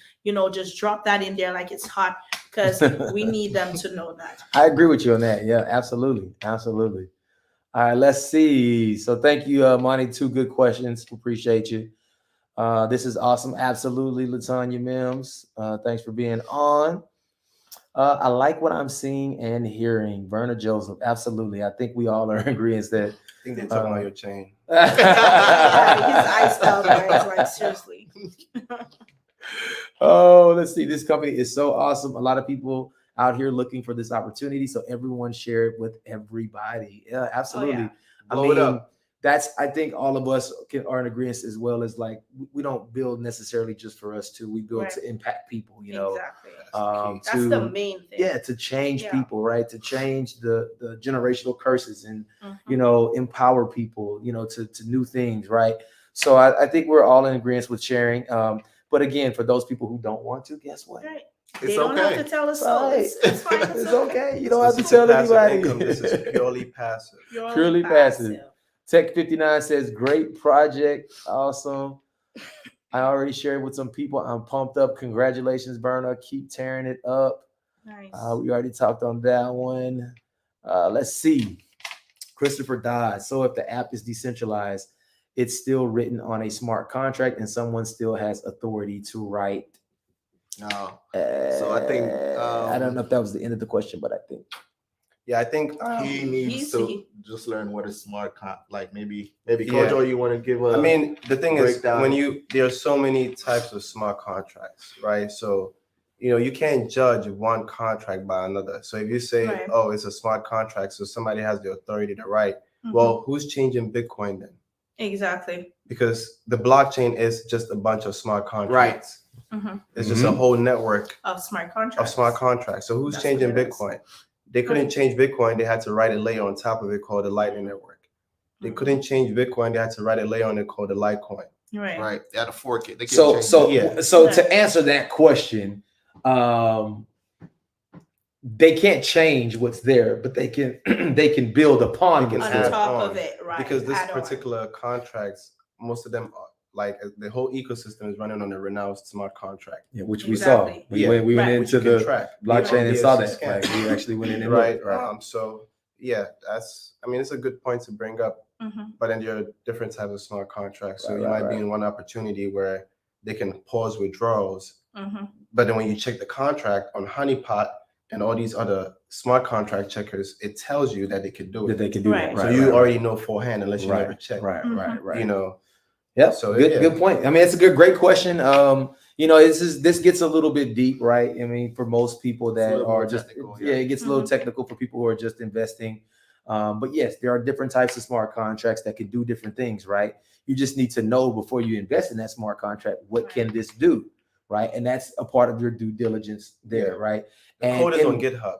drop that in there like it's hot, because we need them to know that. I agree with you on that. Yeah, absolutely. All right, let's see. So thank you, Monty. 2 good questions. Appreciate you. This is awesome. Absolutely, Latanya Mims. Thanks for being on. I like what I'm seeing and hearing. Verna Joseph. Absolutely. I think we all are in agreement that. I think they're talking about your chain. His eyes out there. It's like, seriously. Oh, let's see. This company is so awesome. A lot of people out here looking for this opportunity. So everyone share it with everybody. Yeah, absolutely. Blow it up. that's, I think all of us are in agreement, as well as like we don't build necessarily just for us too. We build Right. to impact people, you know. Exactly. That's That's the main thing. Yeah, to change Yeah. people, right? To change the generational curses and Mhm. you know, empower people, you know, to new things, right? So I think we're all in agreement with sharing. But again, for those people who don't want to, guess what? Right. It's They don't have okay. to tell us Right. so. It's fine. It's, It's okay. You This don't have to is tell passive anybody. income. This is purely passive. Purely passive. Tech 59 says, great project. Awesome. I already shared with some people. I'm pumped up. Congratulations, Berna. Keep tearing it up. Nice. We already talked on that one. Let's see. Christopher Dodd. So if the app is decentralized, it's still written on a smart contract and someone still has authority to write. No. So I think I don't know if that was the end of the question, but I think. Yeah, I think he needs he's- to just learn what a smart like maybe Yeah. Kojo, you want to give a I mean, the thing is, breakdown. when there are so many types of smart contracts, right? So, you know, you can't judge one contract by another. So if you say, Right. oh, it's a smart contract, so somebody has the authority to write, Mhm. well, who's changing Bitcoin then? Exactly. Because the blockchain is just a bunch of smart contracts. Mhm. It's just a whole network Of smart of contracts. smart contracts. So who's That's changing what it is. Bitcoin? They couldn't Right. change Bitcoin. They had to write a layer on top of it called the Lightning Network. They Mhm. couldn't change Bitcoin. They had to write a layer on it called the Litecoin. Right. right, they had to fork it. They can't So change so it. Yeah. so Right. to answer that question, they can't change what's there, but they can they can build upon They can what's On add there. top on, of it, right? Because this add on. particular contracts, most of them are like the whole ecosystem is running on a renounced smart contract. Yeah, which we Exactly. saw. We Yeah. went Right. Which into you can the track. blockchain Right. and saw BSC that. scan. Like, we actually went in and Right. looked, right. So yeah, I mean, it's a good point to bring up. Mhm. But then there are different types of smart contracts. So Right, you right, might be right. in one opportunity where they can pause withdrawals. Mhm. But then when you check the contract on Honeypot and all these other smart contract checkers, it tells you that they can do That it. they can do Right. that. So Right, you right, already know forehand unless you right, never check. right, right, Mhm. right. You know, Yep. So, good, yeah. good point. I mean, it's a great question. You know, this gets a little bit deep, right? I mean, for most people It's a that little more are just technical, yeah, it gets a little Mhm. technical for people who are just investing. But yes, there are different types of smart contracts that can do different things, right? You just need to know before you invest in that smart contract, what Right. can this do, right? And that's a part of your due diligence there, Yeah. right? the code is on GitHub.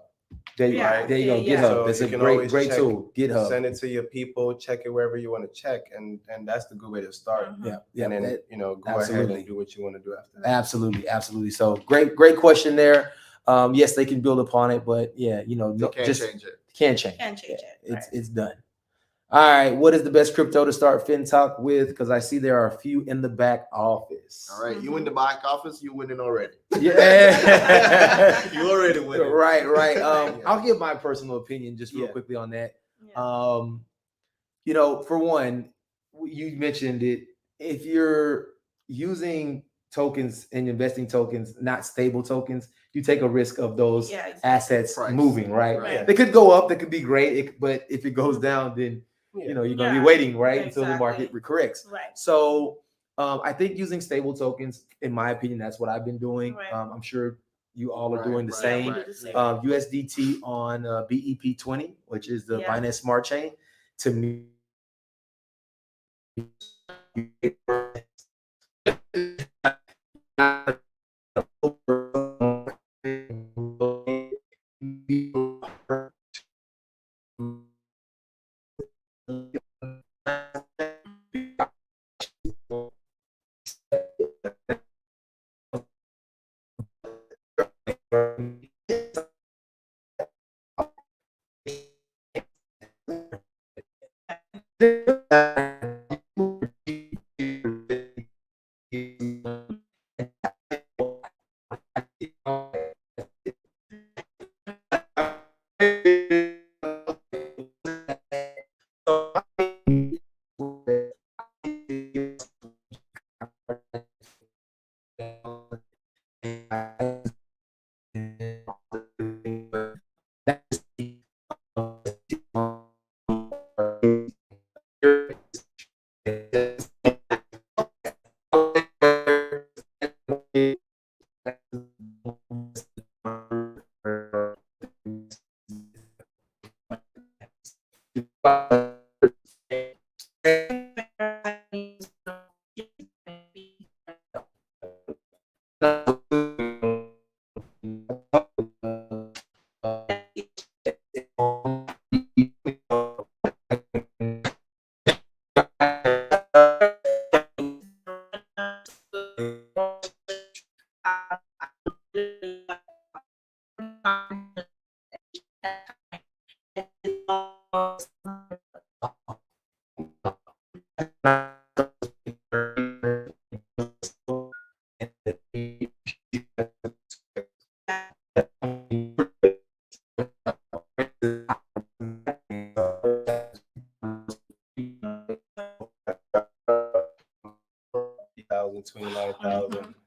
There, Yeah, there you go. yeah. GitHub. So That's you a can great, always great check, tool. GitHub. Send it to your people, check it wherever you want to check, and that's the good way to start. Mhm. Yeah, yeah. And then that- you know, go ahead absolutely. and do what you want to do after that. Absolutely, absolutely. So great question there. Yes, they can build upon it, but yeah, you know, They can't just change it. can't change. Can't change Yeah, it, right. It's done. All right. What is the best crypto to start Fintoch with? Because I see there are a few in the back office. All right, you in the back office, you winning already. Yeah. You already winning. Right. Yeah. I'll give my personal opinion just real Yeah. quickly on that. Yeah. You know, for one, you mentioned it. If you're using tokens and investing tokens, not stable tokens, you take a risk of those Yeah, exactly. assets Price. moving, right? Right. They could go up, they could be great, but if it goes down, then Yeah. you know you're gonna be Yeah, waiting, right, until the exactly. market corrects. Right. So I think using stable tokens, in my opinion, that's what I've been doing. Right. I'm sure you all are Right, doing the right, same. Yeah, we do the same. USDT on BEP20, which is the Yeah. Binance Smart Chain, to me.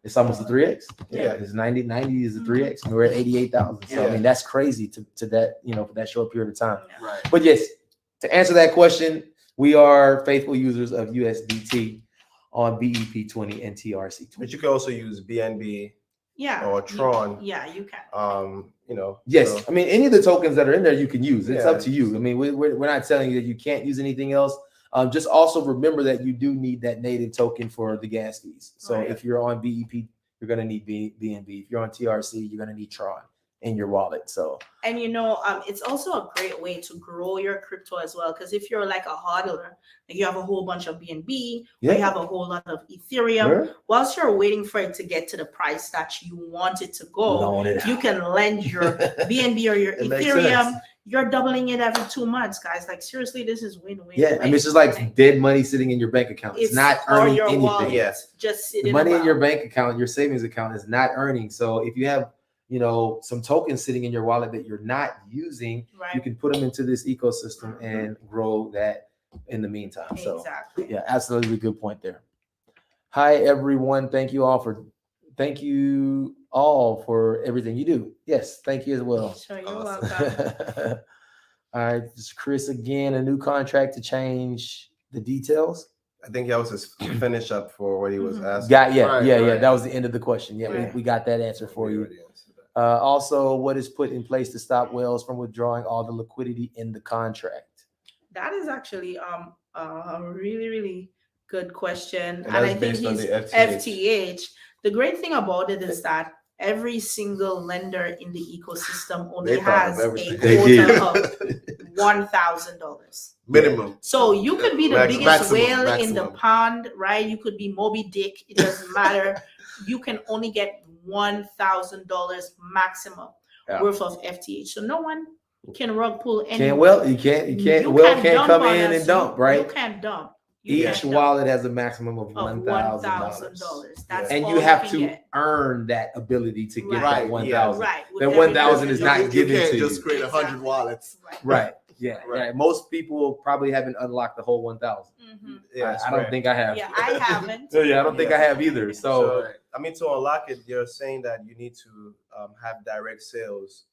It's almost a 3x. Yeah. It's 90 is a 3x. And we're at 88,000. So I mean, that's crazy to that, for that short period of time. Right. But yes, to answer that question, we are faithful users of USDT on BEP20 and TRC20. But you can also use BNB Yeah. or Tron. You can. Yes, so- I mean, any of the tokens that are in there you can use. It's Yeah. up to you. I mean, we're not telling you that you can't use anything else. Just also remember that you do need that native token for the gas fees. So Right. if you're on BEP, you're going to need BNB. If you're on TRC, you're going to need Tron in your wallet. So, And it's also a great way to grow your crypto as well. Because if you're like a hodler, like you have a whole bunch of BNB, or you have a whole lot of Ethereum, whilst you're waiting for it to get to the price that you want it to go, you can lend your BNB or your Ethereum. You're doubling it every 2 months, guys. Like seriously, this is win-win. Yeah, I mean, it's just like dead money sitting in your bank account. It's not earning your anything. Wallet, Yes. just The sitting money in around. your bank account, your savings account, is not earning. So if you have, some tokens sitting in your wallet that you're not using, Right. you can put them into this ecosystem and grow that in the meantime. So Exactly. yeah, absolutely good point there. Hi everyone. Thank you all for everything you do. Yes, thank you as well. Sure, you're Awesome. welcome. All right, this is Chris again. A new contract to change the details. I think that was his finish up for what he was asking. Right. That was the end of the question. Yeah, Right. we got that answer for We you. already answered that. Also, what is put in place to stop Wells from withdrawing all the liquidity in the contract? That is actually a really, really good question. And And that's I think based on he's the FTH. FTH. The great thing about it is that every single lender in the ecosystem only They thought of has a everything. quota of $1,000. Minimum. So you could be the biggest Maximum, whale in the maximum. pond, right? You could be Moby Dick. It doesn't matter. You can only get $1,000 maximum worth of FTH. So no one can rug pull any. You can't dump come on in us. and dump, right? You can't dump. Each wallet has a maximum of of $1,000. That's And all you have can to get. earn that ability to get Right. that 1,000. Right. with That everything. 1,000 is not given You can't to just you. create 100 Exactly. wallets. Right. Yeah. Right. Most people probably haven't unlocked the whole 1,000. Mhm. Yeah, I don't think I have. Yeah, I haven't. Yeah, I don't think I have either. So Right. I mean, to unlock it, you're saying that you need to have direct sales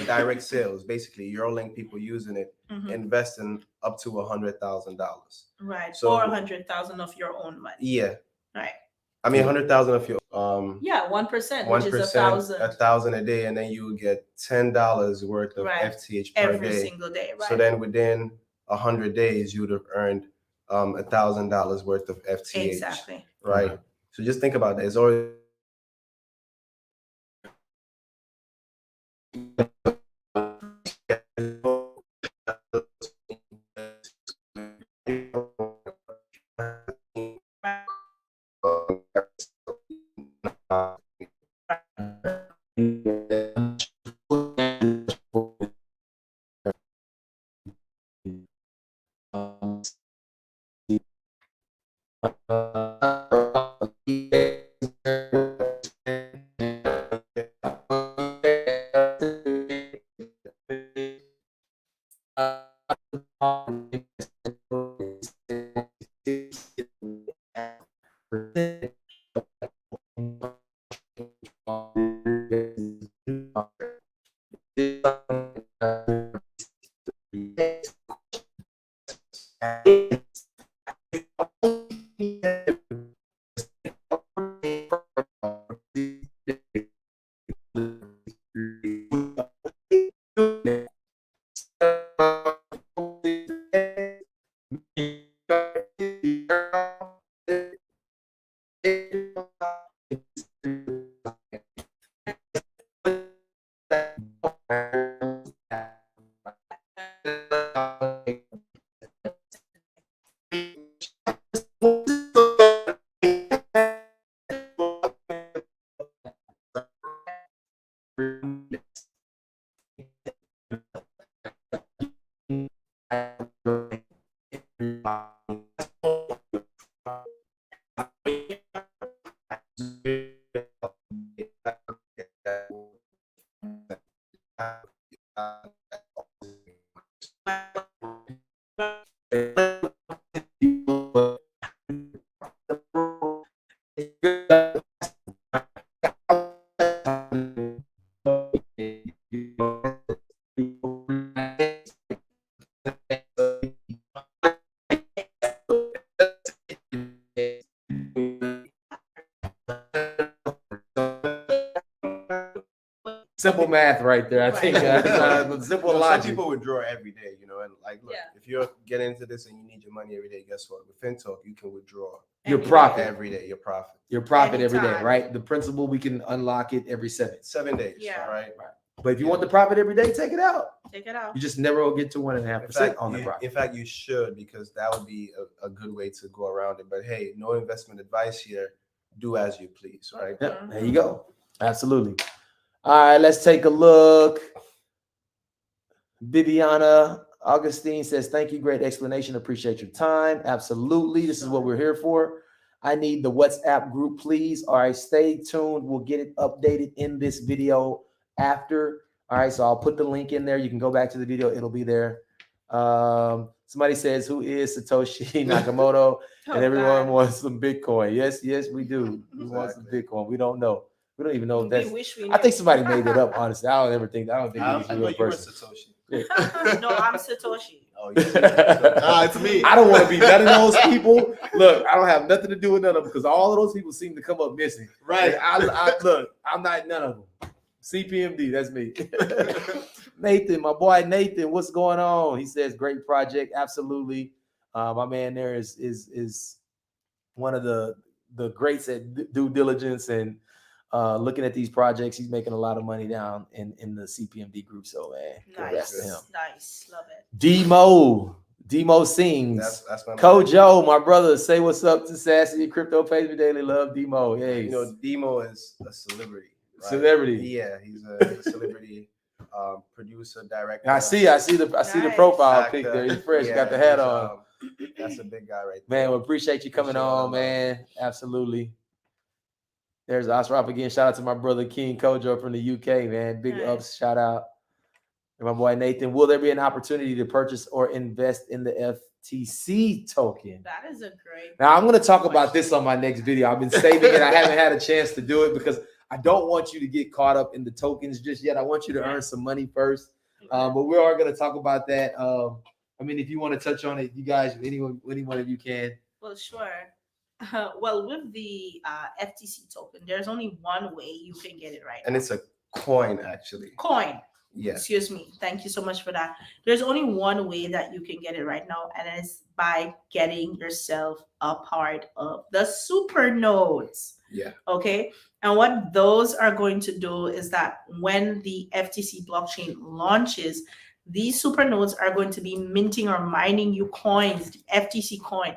direct sales. Basically, you're only people using it, Mhm. investing up to $100,000. Right. So- or 100,000 of your own money. Yeah. Right. I mean, 100,000 of your Yeah, 1%, which is 1%, 1,000 1,000 a day, and then you would get $10 worth of Right. FTH per every day. single day. Right. So then within 100 days, you would have earned $1,000 worth of FTH. Exactly. Right. So just think about that. It's always Simple math right there. I think simple Some logic. people withdraw every day, and like, look, Yeah. if you're getting into this and you need your money every day, guess what? With Fintoch, you can withdraw Your Every profit. every day, your profit. Your profit every day, Anytime. right? The principal, we can unlock it every 7 days, Yeah. right? But if you want the profit every day, take it out. Take it out. You just never will get to In 1.5% fact, on the profit. in fact, you should, because that would be a good way to go around it. But hey, no investment advice here. Do as you please, right? Yep, there you go. Absolutely. All right, let's take a look. Bibiana Augustine says, thank you. Great explanation. Appreciate your time. Absolutely. This is what we're here for. I need the WhatsApp group, please. All right, stay tuned. We'll get it updated in this video after. All right, so I'll put the link in there. You can go back to the video. It'll be there. Somebody says, who is Satoshi Nakamoto? And everyone wants some Bitcoin. Yes, we do. We want some Bitcoin. We don't know. We don't even know if that's. wish we I think knew. somebody made that up. Honestly, I don't think I he's a real thought you were person. Satoshi. No, I'm Satoshi. Oh, It's me. I don't want to be none of those people. Look, I don't have nothing to do with none of them because all of those people seem to come up missing. Right. I look, I'm not none of them. CPMD, that's me. Nathan, my boy Nathan, what's going on? He says, great project. Absolutely. My man there is one of the greats at due diligence and looking at these projects. He's making a lot of money down in the CPMD group. So man, congrats to him. Nice. Love it. Demo sings. That's my Kojo, my brother, say what's up to Sassy the Crypto Pays Me Daily. Love Demo. Hey, Demo is a celebrity. Right? Celebrity. Yeah, he's a celebrity producer, director. I see the profile actor. pic there. He's fresh, Yeah, got the hat he's, on. That's a big guy right there. Man, we appreciate you coming Appreciate on, man. Absolutely. There's Ashraf again. Shout out to my brother King Kojo from the UK, man. Big ups, shout out. And my boy Nathan. Will there be an opportunity to purchase or invest in the FTC token? That is a great. Now I'm going to talk about this on my next video. I've been saving it. I haven't had a chance to do it because I don't want you to get caught up in the tokens just yet. I want you to earn some money first. But we are going to talk about that. I mean, if you want to touch on it, you guys, any one of you can. Well, sure. Well, with the FTC token, there's only one way you can get it right And now. it's a coin, actually. Coin. Yes. Excuse me. Thank you so much for that. There's only one way that you can get it right now, and it's by getting yourself a part of the super nodes. Yeah. Okay. And what those are going to do is that when the FTC blockchain launches, these super nodes are going to be minting or mining you coins, the FTC coin,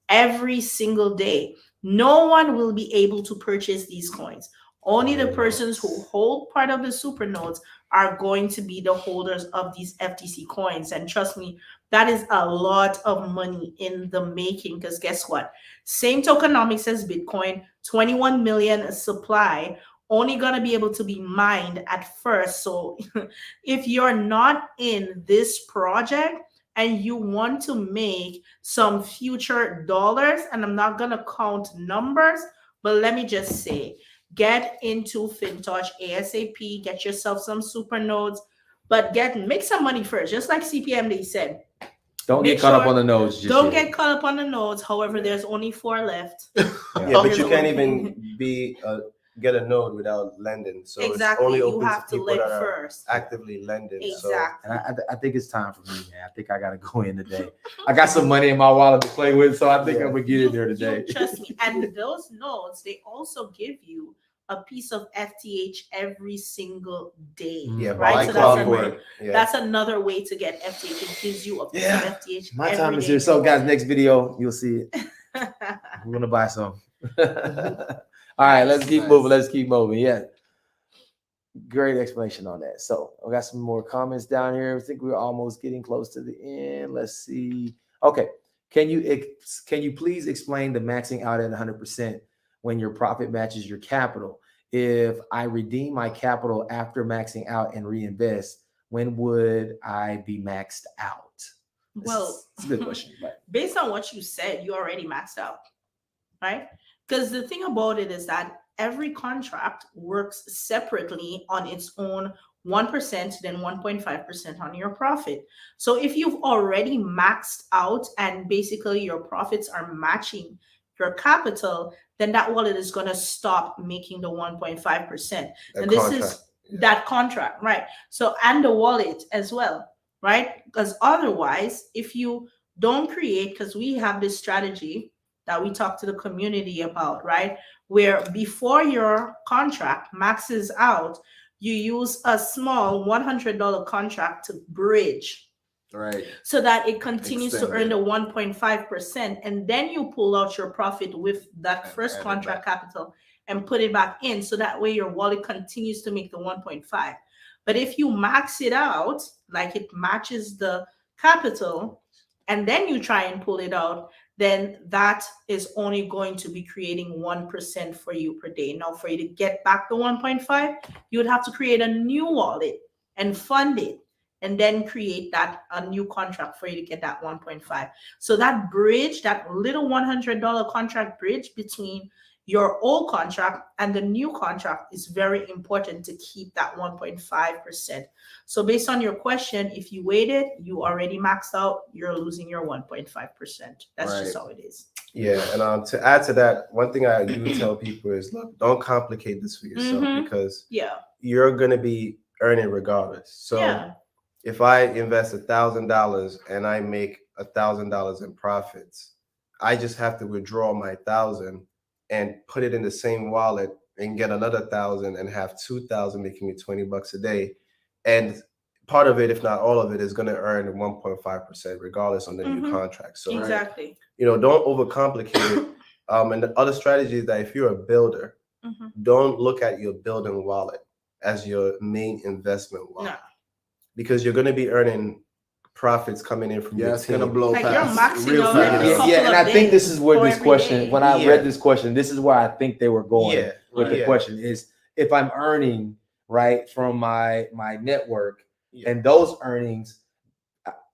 every single day. No one will be able to purchase these coins. Only the persons who hold part of the super nodes are going to be the holders of these FTC coins. And trust me, that is a lot of money in the making, because guess what? Same tokenomics as Bitcoin, 21 million supply, only going to be able to be mined at first. So if you're not in this project and you want to make some future dollars, and I'm not going to count numbers, but let me just say, get into Fintoch ASAP, get yourself some super nodes, but make some money first, just like CPMD said. Don't get caught up on the nodes. Don't get caught up on the nodes. However, there's only 4 left. Yeah, but you can't even get a node without lending. So exactly, it's only you open have to people lend that are first. actively lending. Exactly. So, and I think it's time for me, man. I think I got to go in today. I got some money in my wallet to play with, so I think I'm going to get in there today. Trust me. And those nodes, they also give you a piece of FTH every single day. Yeah, right. So that's another way to get FTH. It gives you a piece of FTH. My time is here. So, guys, next video, you'll see it. We're gonna buy some. All right, let's keep moving. Let's keep moving. Yeah. Great explanation on that. So I got some more comments down here. I think we're almost getting close to the end. Let's see. Okay. Can you please explain the maxing out at 100% when your profit matches your capital. If I redeem my capital after maxing out and reinvest, when would I be maxed out? Well, It's a good question. But based on what you said, you already maxed out, right? Because the thing about it is that every contract works separately on its own 1%, then 1.5% on your profit. So if you've already maxed out and basically your profits are matching your capital, then that wallet is going to stop making the 1.5%. And this is that contract, right? So, and the wallet as well, right? Because otherwise, if you don't create, because we have this strategy that we talk to the community about, right? Where before your contract maxes out, you use a small $100 contract to bridge, Right. so that it continues Extend to earn it. the 1.5%, and then you pull out your profit with that And first add it contract capital and put it back in, so that way your wallet continues to make the 1.5. But if you max it out, like it matches the capital, and then you try and pull it out, then that is only going to be creating 1% for you per day. Now, for you to get back the 1.5, you would have to create a new wallet and fund it, and then create that a new contract for you to get that 1.5. So that bridge, that little $100 contract bridge between your old contract and the new contract, is very important to keep that 1.5%. So based on your question, if you waited, you already maxed out, you're losing your 1.5%. That's Right. just how it is. Yeah, and to add to that, one thing I do tell people is, look, don't complicate this for yourself, Mhm. because Yeah. you're going to be earning regardless. So Yeah. if I invest $1,000 and I make $1,000 in profits, I just have to withdraw my 1,000 and put it in the same wallet and get another 1,000 and have 2,000, making me $20 a day. And part of it, if not all of it, is going to earn 1.5% regardless on the new Mhm. contract. So Exactly. don't overcomplicate it. And the other strategy is that if you're a builder, Mhm. don't look at your building wallet as your main investment wallet, No. because you're going to be earning profits coming in from Yeah, your it's gonna team. blow Like you're past maxing real out fast. every yeah, couple and of I think this days is where or this every question, day. when I Yeah. read this question, this is where I think they were going Yeah, with the yeah. question is, if I'm earning right from my network, Yeah. and those earnings,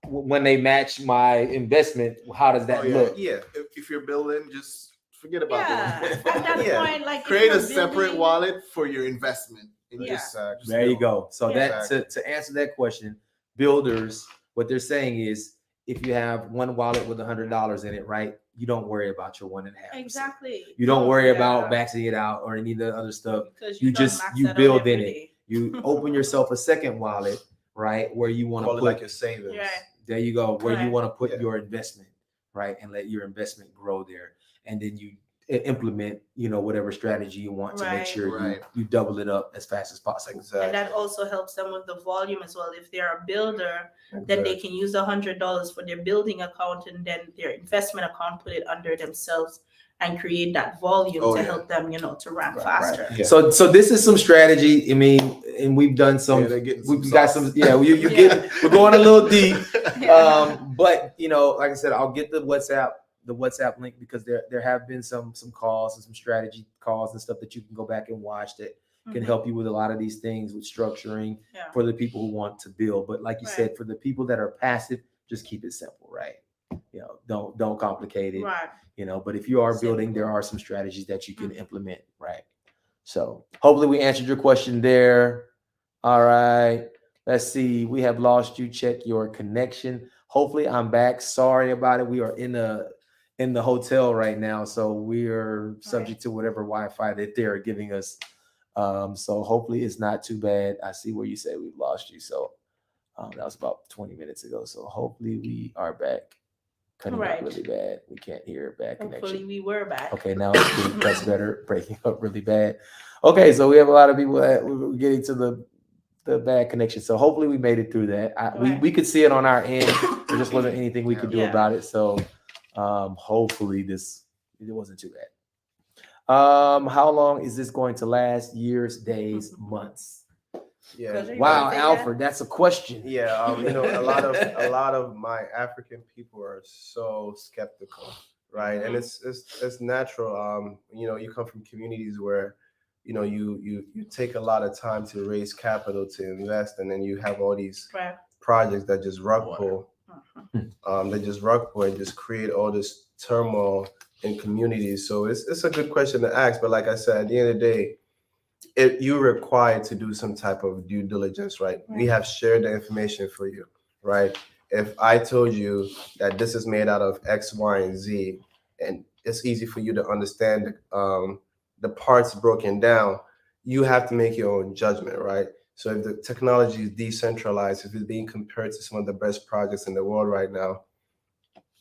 when they match my investment, how does that Oh, yeah. look? Yeah. If you're building, just forget about Yeah. the At that Yeah. point, like if create you're a separate building- wallet for your investment. And Yeah. just There you build. go. So Yeah. that to answer that question, builders, what they're saying is, if you have one wallet with $100 in it, right, you don't worry about your 1.5%. Exactly. You don't worry Yeah. about maxing it out or any of the other stuff. Because You don't just max you that out build every in it. day. You open yourself a second wallet, right, where you want to Call it put. like your savings. Right. There you go, where you Right. want to put Yeah. your investment, right, and let your investment grow there, and then you implement, whatever strategy you want to make Right. sure Right. you double it up as fast as possible. Exactly. And that also helps them with the volume as well. If they're a builder, then they can use $100 for their building account, and then their investment account, put it under themselves and create that volume Oh, to yeah. help them, to ramp Right, faster. Yeah. So this is some strategy. I mean, and we've done some. Yeah, they're getting some We've got sauce. some. Yeah, you Yeah. get. We're going a little deep. Yeah. But like I said, I'll get the WhatsApp link, because there have been some calls and some strategy calls and stuff that you can go back and watch that can Mhm. help you with a lot of these things with structuring Yeah. for the people who want to build. But like you Right. said, for the people that are passive, just keep it simple, right? Don't complicate it. Right. But if you are building, Simple. there are some strategies that you can implement, right? So hopefully we answered your question there. All right. Let's see. We have lost you. Check your connection. Hopefully I'm back. Sorry about it. We are in the hotel right now, so we are subject to whatever Wi-Fi that they're giving us. So hopefully it's not too bad. I see where you said we've lost you. So that was about 20 minutes ago. So hopefully we are back. Cutting Right. up really bad. We can't hear bad Hopefully connection. we were back. Okay, now it's good. That's better. Breaking up really bad. Okay, so we have a lot of people that we're getting to the bad connection. So hopefully we made it through that. We could see it on our end. There just wasn't anything we could do Yeah. about it. So hopefully it wasn't too bad. How long is this going to last? Years, days, months? Yeah. You Wow, wanna take Alfred, that's a question. Yeah. A lot of my African people are so skeptical, right? And Mhm. it's natural. You know, you come from communities where, you know, you take a lot of time to raise capital to invest, and then you have all these Right. projects that just rug Water. pull, Mhm. they just rug pull and just create all this turmoil in communities. So it's a good question to ask, but like I said, at the end of the day, if you're required to do some type of due diligence, right? We Right. have shared the information for you, right? If I told you that this is made out of X, Y, and Z, and it's easy for you to understand the parts broken down, you have to make your own judgment, right? So if the technology is decentralized, if it's being compared to some of the best projects in the world right now,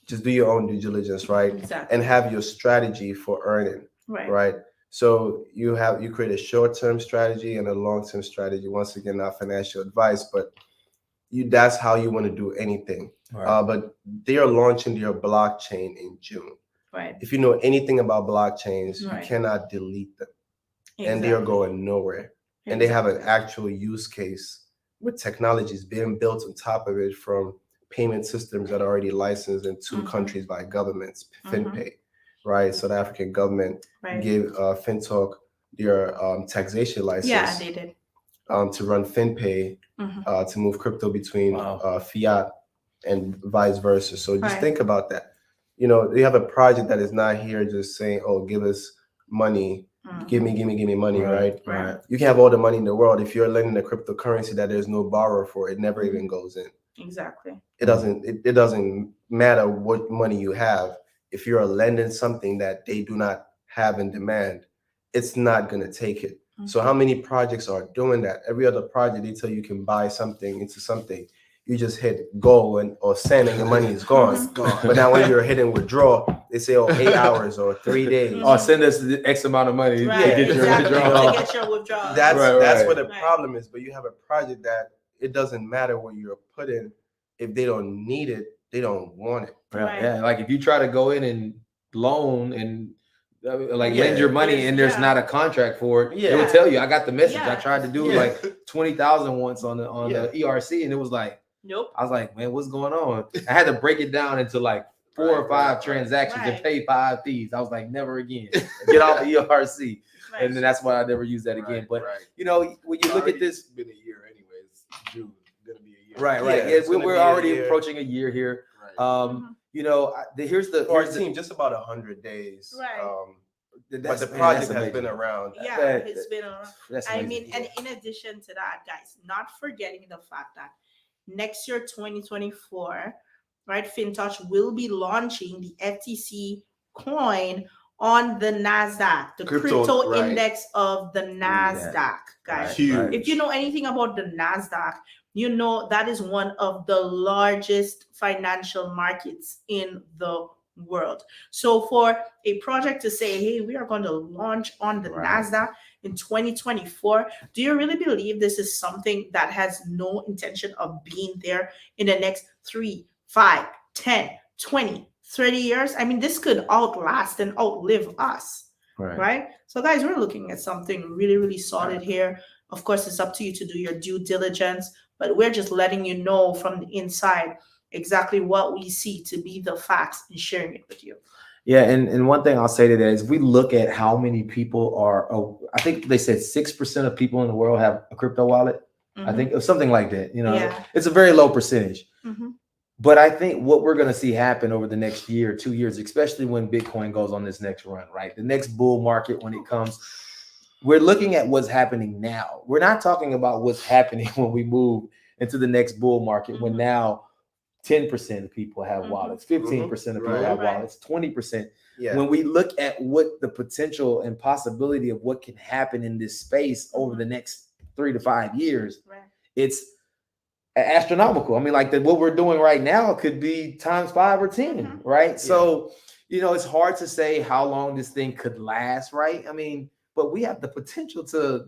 just do your own due diligence, right? Exactly. And have your strategy for earning, Right. right? So you create a short-term strategy and a long-term strategy. Once again, not financial advice, but that's how you want to do anything. Right. But they are launching their blockchain in June. Right. If you know anything about blockchains, you Right. cannot delete them, and they are Exactly. going nowhere. And they have an Exactly. actual use case with technologies being built on top of it from payment systems that are already licensed in 2 Mhm. countries by governments, Mhm. FinPay, right? So the African government Right. gave Fintoch their taxation Yeah, license they did. to run FinPay Mhm. to move crypto between Wow. fiat and vice versa. So just Right. think about that. You know, they have a project that is not here just saying, "Oh, give us money, give Mhm. me money," right? Right. You can have all the money in the world if you're lending a cryptocurrency that there's no borrower for, it never even goes in. Exactly. It doesn't matter what money you have. If you're lending something that they do not have in demand, it's not going to take it. So how many projects are doing that? Every other project, they tell you can buy something into something. You just hit go or send and your money is gone. It's gone. But now when you're hitting withdraw, they say, oh, 8 hours or 3 days. Oh, send us the X amount of money Right. to get your Exactly. withdrawal. To get your withdrawal. That's Right, that's right. where the Right. problem is. But you have a project that it doesn't matter what you're putting. If they don't need it, they don't want it. Right. Yeah, like if you try to go in and loan and like lend Yeah. your money and there's Yeah. not a contract for it, it will Yeah. tell you. I got the message. I Yeah. tried to do Yeah. like 20,000 once on the Yeah. the ERC, and it was like Nope. I was like, man, what's going on? I had to break it down into like 4 or 5 Right. transactions and Right. pay 5 fees. I was like, never again. Get off the ERC, Right. and then that's why I never used that again. But right. you know, when you look at this, It's been a year anyways. June gonna be a year. right, Yeah, yeah, it's gonna we're be a already year. approaching a year here. Right. You know, here's the For our team, just about 100 days. Right. But the project has been around. Yeah, it's been around. That's I amazing. mean, and in addition to that, guys, not forgetting the fact that next year, 2024, right, Fintoch will be launching the FTC coin on the NASDAQ, the crypto right. index of the NASDAQ, guys. Huge. If you know anything about the NASDAQ, you know that is one of the largest financial markets in the world. So for a project to say, hey, we are going to launch on the Right. NASDAQ in 2024, do you really believe this is something that has no intention of being there in the next 3, 5, 10, 20, 30 years? I mean, this could outlast and outlive us, right? So guys, we're looking at something really, really solid here. Of course, it's up to you to do your due diligence, but we're just letting you know from the inside exactly what we see to be the facts and sharing it with you. Yeah, and one thing I'll say to that is we look at how many people are, I think they said 6% of people in the world have a crypto wallet. I think it was something like that. You know, Yeah. it's a very low percentage. Mhm. But I think what we're going to see happen over the next year, 2 years, especially when Bitcoin goes on this next run, right? The next bull market when it comes, we're looking at what's happening now. We're not talking about what's happening when we move into the next bull market, when now 10% of people have wallets, 15% of people Right. have wallets, 20%. Yeah. When we look at what the potential and possibility of what can happen in this space over the next 3 to 5 years, Right. it's astronomical. I mean, like what we're doing right now could be times 5 or 10, right? So, you know, it's hard to say how long this thing could last, right? I mean, but we have the potential to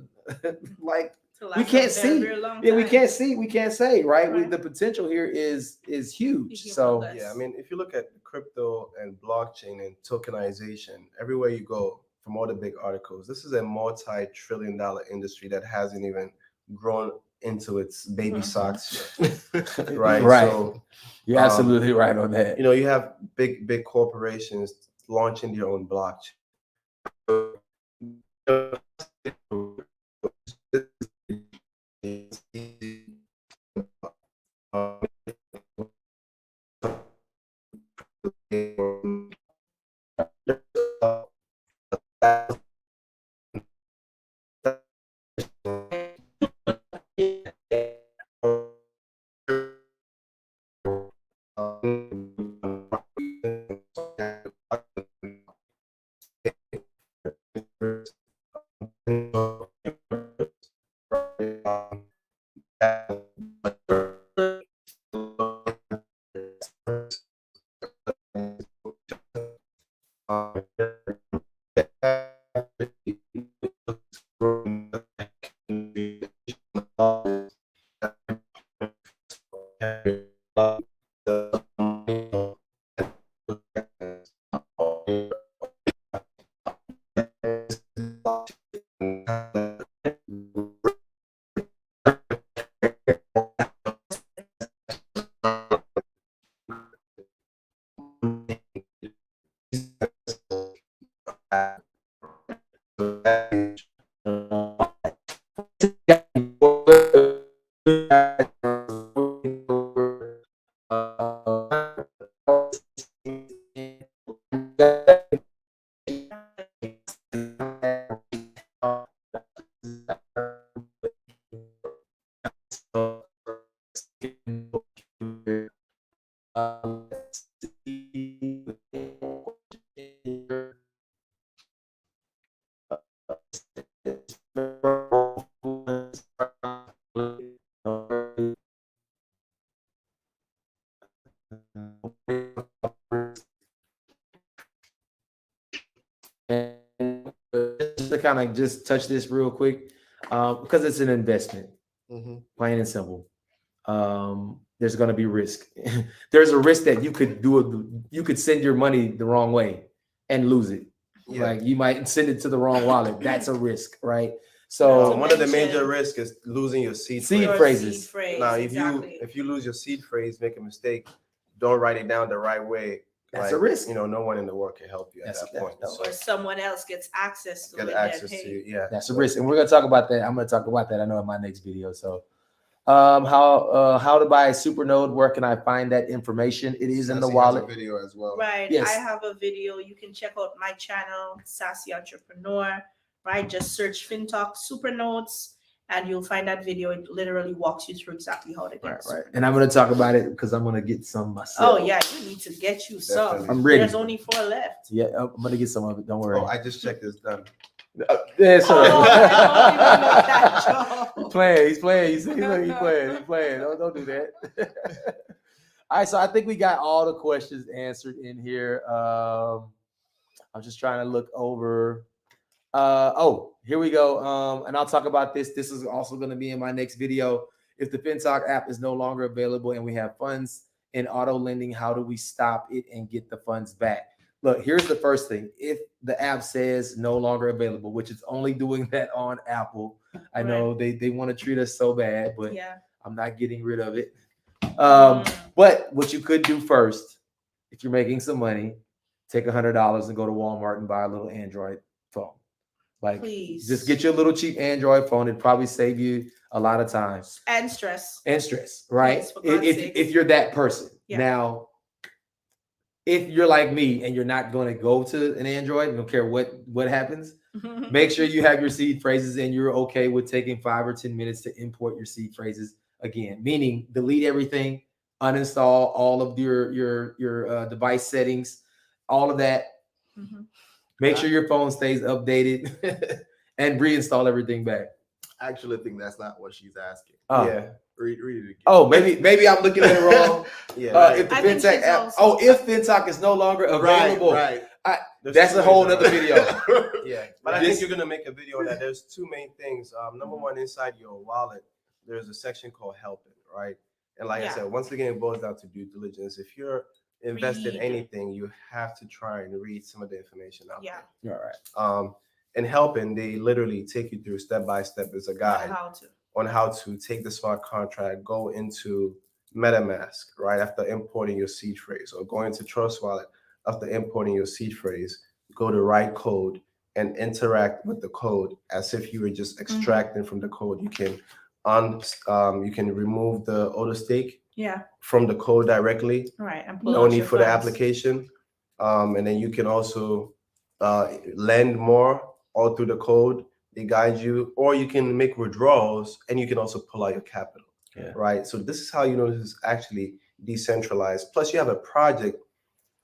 like we can't see. Yeah, we can't see. We can't say, right? The potential here is huge. So yeah, I mean, if you look at crypto and blockchain and tokenization, everywhere you go, from all the big articles, this is a multi-trillion-dollar industry that hasn't even grown into its baby socks yet. Right. Right. So you're absolutely right on that. you know, you have big corporations launching their own blockchain. Just to kind of just touch this real quick, because it's an investment, plain and simple. There's going to be risk. There's a risk that you could send your money the wrong way and lose it. Yeah. Like you might send it to the wrong wallet. That's a risk, right? So one of the major risks is losing your seed Seed phrase. phrases. Now, if you lose your seed phrase, make a mistake, don't write it down the right way. That's a risk. No one in the world can help you at that point. Or someone else gets access to Get it. access to you. Yeah, that's a risk, and we're gonna talk about that. I'm gonna talk about that. I know in my next video. So, how to buy a super node? Where can I find that information? It is in the wallet. Video as well. Right. Yes. I have a video. You can check out my channel, Sassy Entrepreneur. Right. Just search Fintoch Super Nodes, and you'll find that video. It literally walks you through exactly how to get. Right. And I'm gonna talk about it because I'm gonna get some myself. Oh yeah, you need to get you some. I'm ready. There's only 4 left. Yeah, I'm gonna get some of it. Don't worry. Oh, I just checked this done. That's all right. I don't even know that, Joe. He's playing. He's playing. He's playing. He's playing. Don't do that. All right. So I think we got all the questions answered in here. I'm just trying to look over. Here we go. And I'll talk about this. This is also going to be in my next video. If the Fintoch app is no longer available and we have funds in auto lending, how do we stop it and get the funds back? Look, here's the first thing. If the app says no longer available, which it's only doing that on Apple, I know they want to treat us so bad, but I'm not getting rid of it. But what you could do first, if you're making some money, take $100 and go to Walmart and buy a little Android phone. Like, please, just get you a little cheap Android phone. It'd probably save you a lot of time and stress, right? Yes, if you're that person. Now, if you're like me and you're not going to go to an Android, you don't care what happens, make sure you have your seed phrases and you're okay with taking 5 or 10 minutes to import your seed phrases again, meaning delete everything, uninstall all of your device settings, all of that. Make sure your phone stays updated and reinstall everything back. I actually think that's not what she's asking. Yeah. Read it again. Oh, maybe I'm looking at it wrong. If the Fintoch app, if Fintoch is no longer available, right. That's a whole other video. But I think you're gonna make a video on that. There's 2 main things. Number one, inside your wallet, there's a section called helping, right? And like I said, once again, it boils down to due diligence. If you're invested in anything, you have to try and read some of the information out there. All right. And helping, they literally take you through step by step as a guide on how to take the smart contract, go into MetaMask right after importing your seed phrase, or go into Trust Wallet, after importing your seed phrase, go to write code and interact with the code as if you were just extracting from the code. You can you can remove the auto stake from the code directly. Right. And No need for the application. And then you can also lend more all through the code. They guide you, or you can make withdrawals and you can also pull out your capital. Right. So this is how you know this is actually decentralized. Plus, you have a project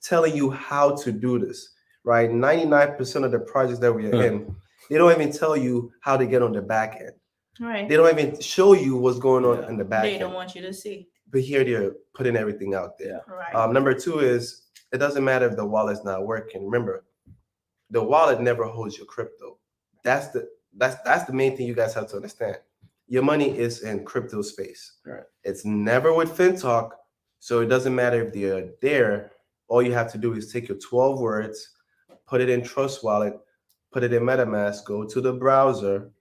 telling you how to do this. Right. 99% of the projects that we are in, they don't even tell you how to get on the back end. Right. They don't even show you what's going on in the back end. They don't want you to see. But here they're putting everything out there. Right. Number two is it doesn't matter if the wallet's not working. Remember, the wallet never holds your crypto. That's the main thing you guys have to understand. Your money is in crypto space. Right. It's never with Fintoch, so it doesn't matter if they're there. All you have to do is take your 12 words, put it in Trust Wallet, put it in MetaMask, go to the browser,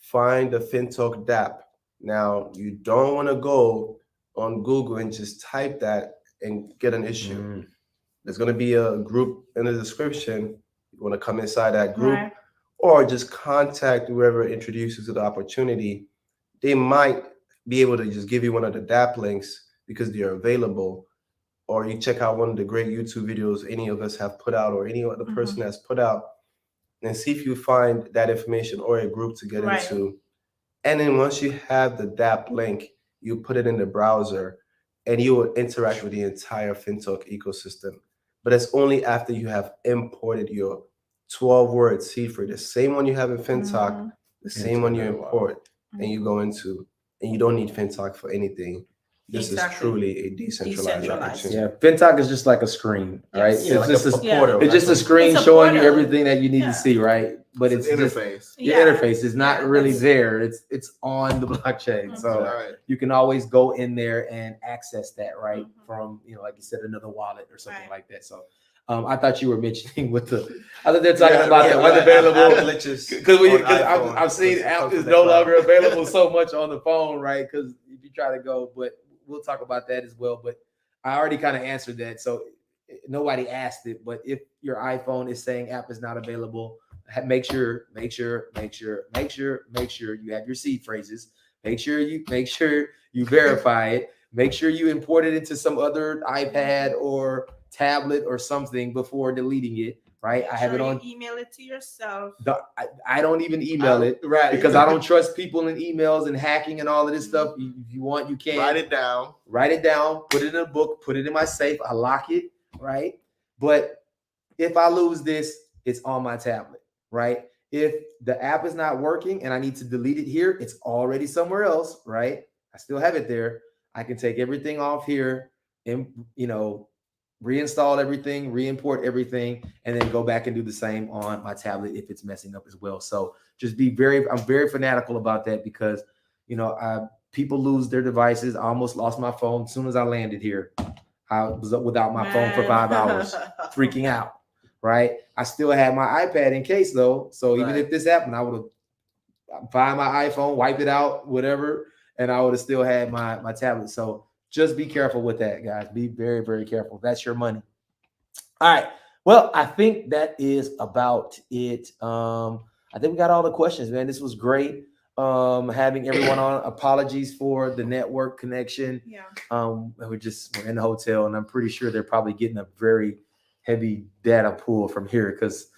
find the Fintoch dApp. Now, you don't want to go on Google and just type that and get an issue. There's going to be a group in the description. You want to come inside that group, or just contact whoever introduces you to the opportunity. They might be able to just give you one of the dApp links because they're available, or you check out one of the great YouTube videos any of us have put out or any other person has put out, and see if you find that information or a group to get into. And then once you have the dApp link, you put it in the browser and you will interact with the entire Fintoch ecosystem. But it's only after you have imported your 12-word seed phrase, the same one you have in Fintoch, the same one you import, and you go into, and you don't need Fintoch for anything. This is truly a decentralized opportunity. Yeah, Fintoch is just like a screen, right? Yeah, it's just a portal. It's just a screen showing you everything that you need to see, right? But it's an just, interface. your interface is not really there. It's on the blockchain, so you can always go in there and access that, right? From like you said, another wallet or something like that. So. I thought you were mentioning with the. I thought they're talking about the unavailable because I've seen app is no longer available so much on the phone, right? Because if you try to go, but we'll talk about that as well. But I already kind of answered that, so nobody asked it. But if your iPhone is saying app is not available, make sure you have your seed phrases. Make sure you verify it. Make sure you import it into some other iPad or tablet or something before deleting it, right? I have it on. Email it to yourself. I don't even email it, right? Because I don't trust people in emails and hacking and all of this stuff. If you want, you can write it down, put it in a book, put it in my safe. I lock it, right? But if I lose this, it's on my tablet, right? If the app is not working and I need to delete it here, it's already somewhere else, right? I still have it there. I can take everything off here and reinstall everything, re-import everything, and then go back and do the same on my tablet if it's messing up as well. So just I'm very fanatical about that because, people lose their devices. I almost lost my phone as soon as I landed here. I was without my phone for 5 hours, freaking out, right? I still had my iPad in case though. So even if this happened, I would have find my iPhone, wipe it out, whatever, and I would have still had my tablet. So just be careful with that, guys. Be very, very careful. That's your money. All right. Well, I think that is about it. I think we got all the questions, man. This was great. Having everyone on. Apologies for the network connection. Yeah. We're in the hotel, and I'm pretty sure they're probably getting a very heavy data pool from here because,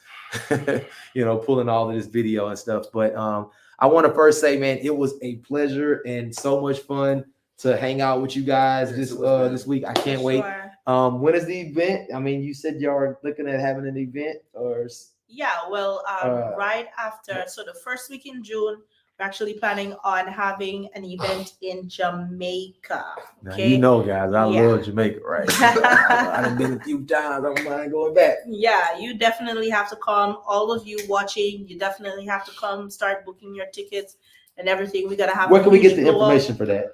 pulling all of this video and stuff. But I want to first say, man, it was a pleasure and so much fun to hang out with you guys this week. I can't wait. When is the event? I mean, you said y'all are looking at having an event or? Yeah, well, right after, so the first week in June, we're actually planning on having an event in Jamaica. Okay? Now, guys, I love Jamaica, right? I've been a few times. I don't mind going back. Yeah, you definitely have to come. All of you watching, you definitely have to come. Start booking your tickets and everything. We gotta have. Where can we get the information for that?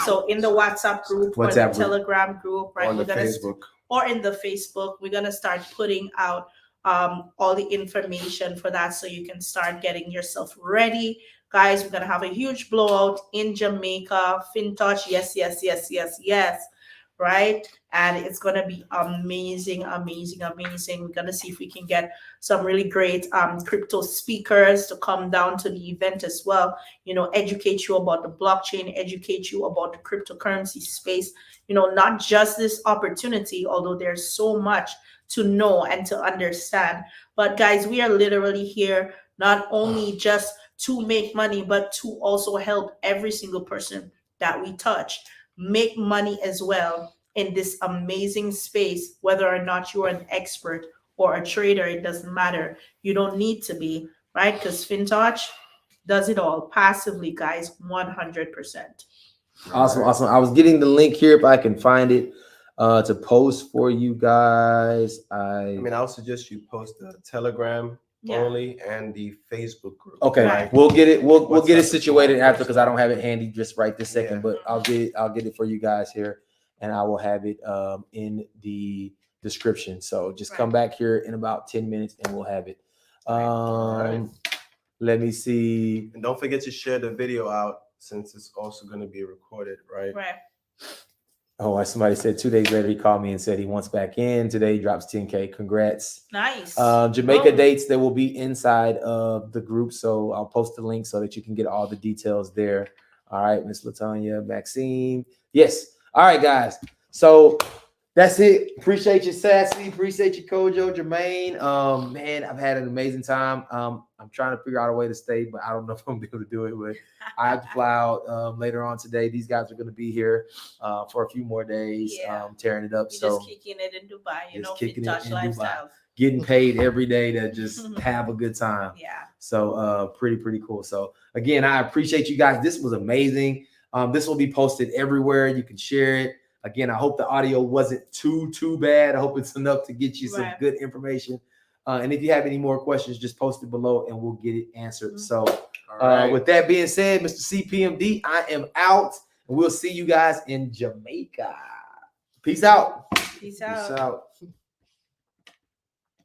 So in the WhatsApp group or the Telegram group, right? We're gonna Facebook. Or in the Facebook, we're gonna start putting out all the information for that, so you can start getting yourself ready, guys. We're gonna have a huge blowout in Jamaica. Fintoch, yes, right? and it's going to be amazing. We're going to see if we can get some really great crypto speakers to come down to the event as well, educate you about the blockchain, educate you about the cryptocurrency space, not just this opportunity, although there's so much to know and to understand. But guys, we are literally here not only just to make money, but to also help every single person that we touch make money as well in this amazing space. Whether or not you're an expert or a trader, it doesn't matter. You don't need to be, right? Because Fintoch does it all passively, guys, 100%. Awesome. I was getting the link here if I can find it to post for you guys. I mean, I'll suggest you post the Telegram only and the Facebook group. Okay, Right. we'll get it. We'll get it WhatsApp situated is after because I don't have it handy just right this second. Yeah. But I'll get it for you guys here, and I will have it in the description. So just come back here in about 10 minutes, and we'll have it. Right. Let me see. And don't forget to share the video out since it's also going to be recorded, right? Right. Oh, somebody said 2 days later he called me and said he wants back in. Today he drops 10K. Congrats. Nice. Jamaica dates, they will be inside of the group. So I'll post the link so that you can get all the details there. All right, Miss Latonya, Maxine. Yes. All right, guys. So that's it. Appreciate you, Sassy. Appreciate you, Kojo, Jermaine. Man, I've had an amazing time. I'm trying to figure out a way to stay, but I don't know if I'm gonna be able to do it. But I have to fly out later on today. These guys are gonna be here for a few more days, tearing it up. You're so just kicking it in Dubai, just kicking it Fintoch in lifestyle. Dubai. Getting paid every day to just have a good time. Yeah. So pretty cool. So again, I appreciate you guys. This was amazing. This will be posted everywhere. You can share it. Again, I hope the audio wasn't too bad. I hope it's enough to get you some good information. And if you have any more questions, just post it below and we'll get it answered. So with that being said, Mr. CPMD, I am out. And we'll see you guys in Jamaica. Peace out. Peace out. Peace out.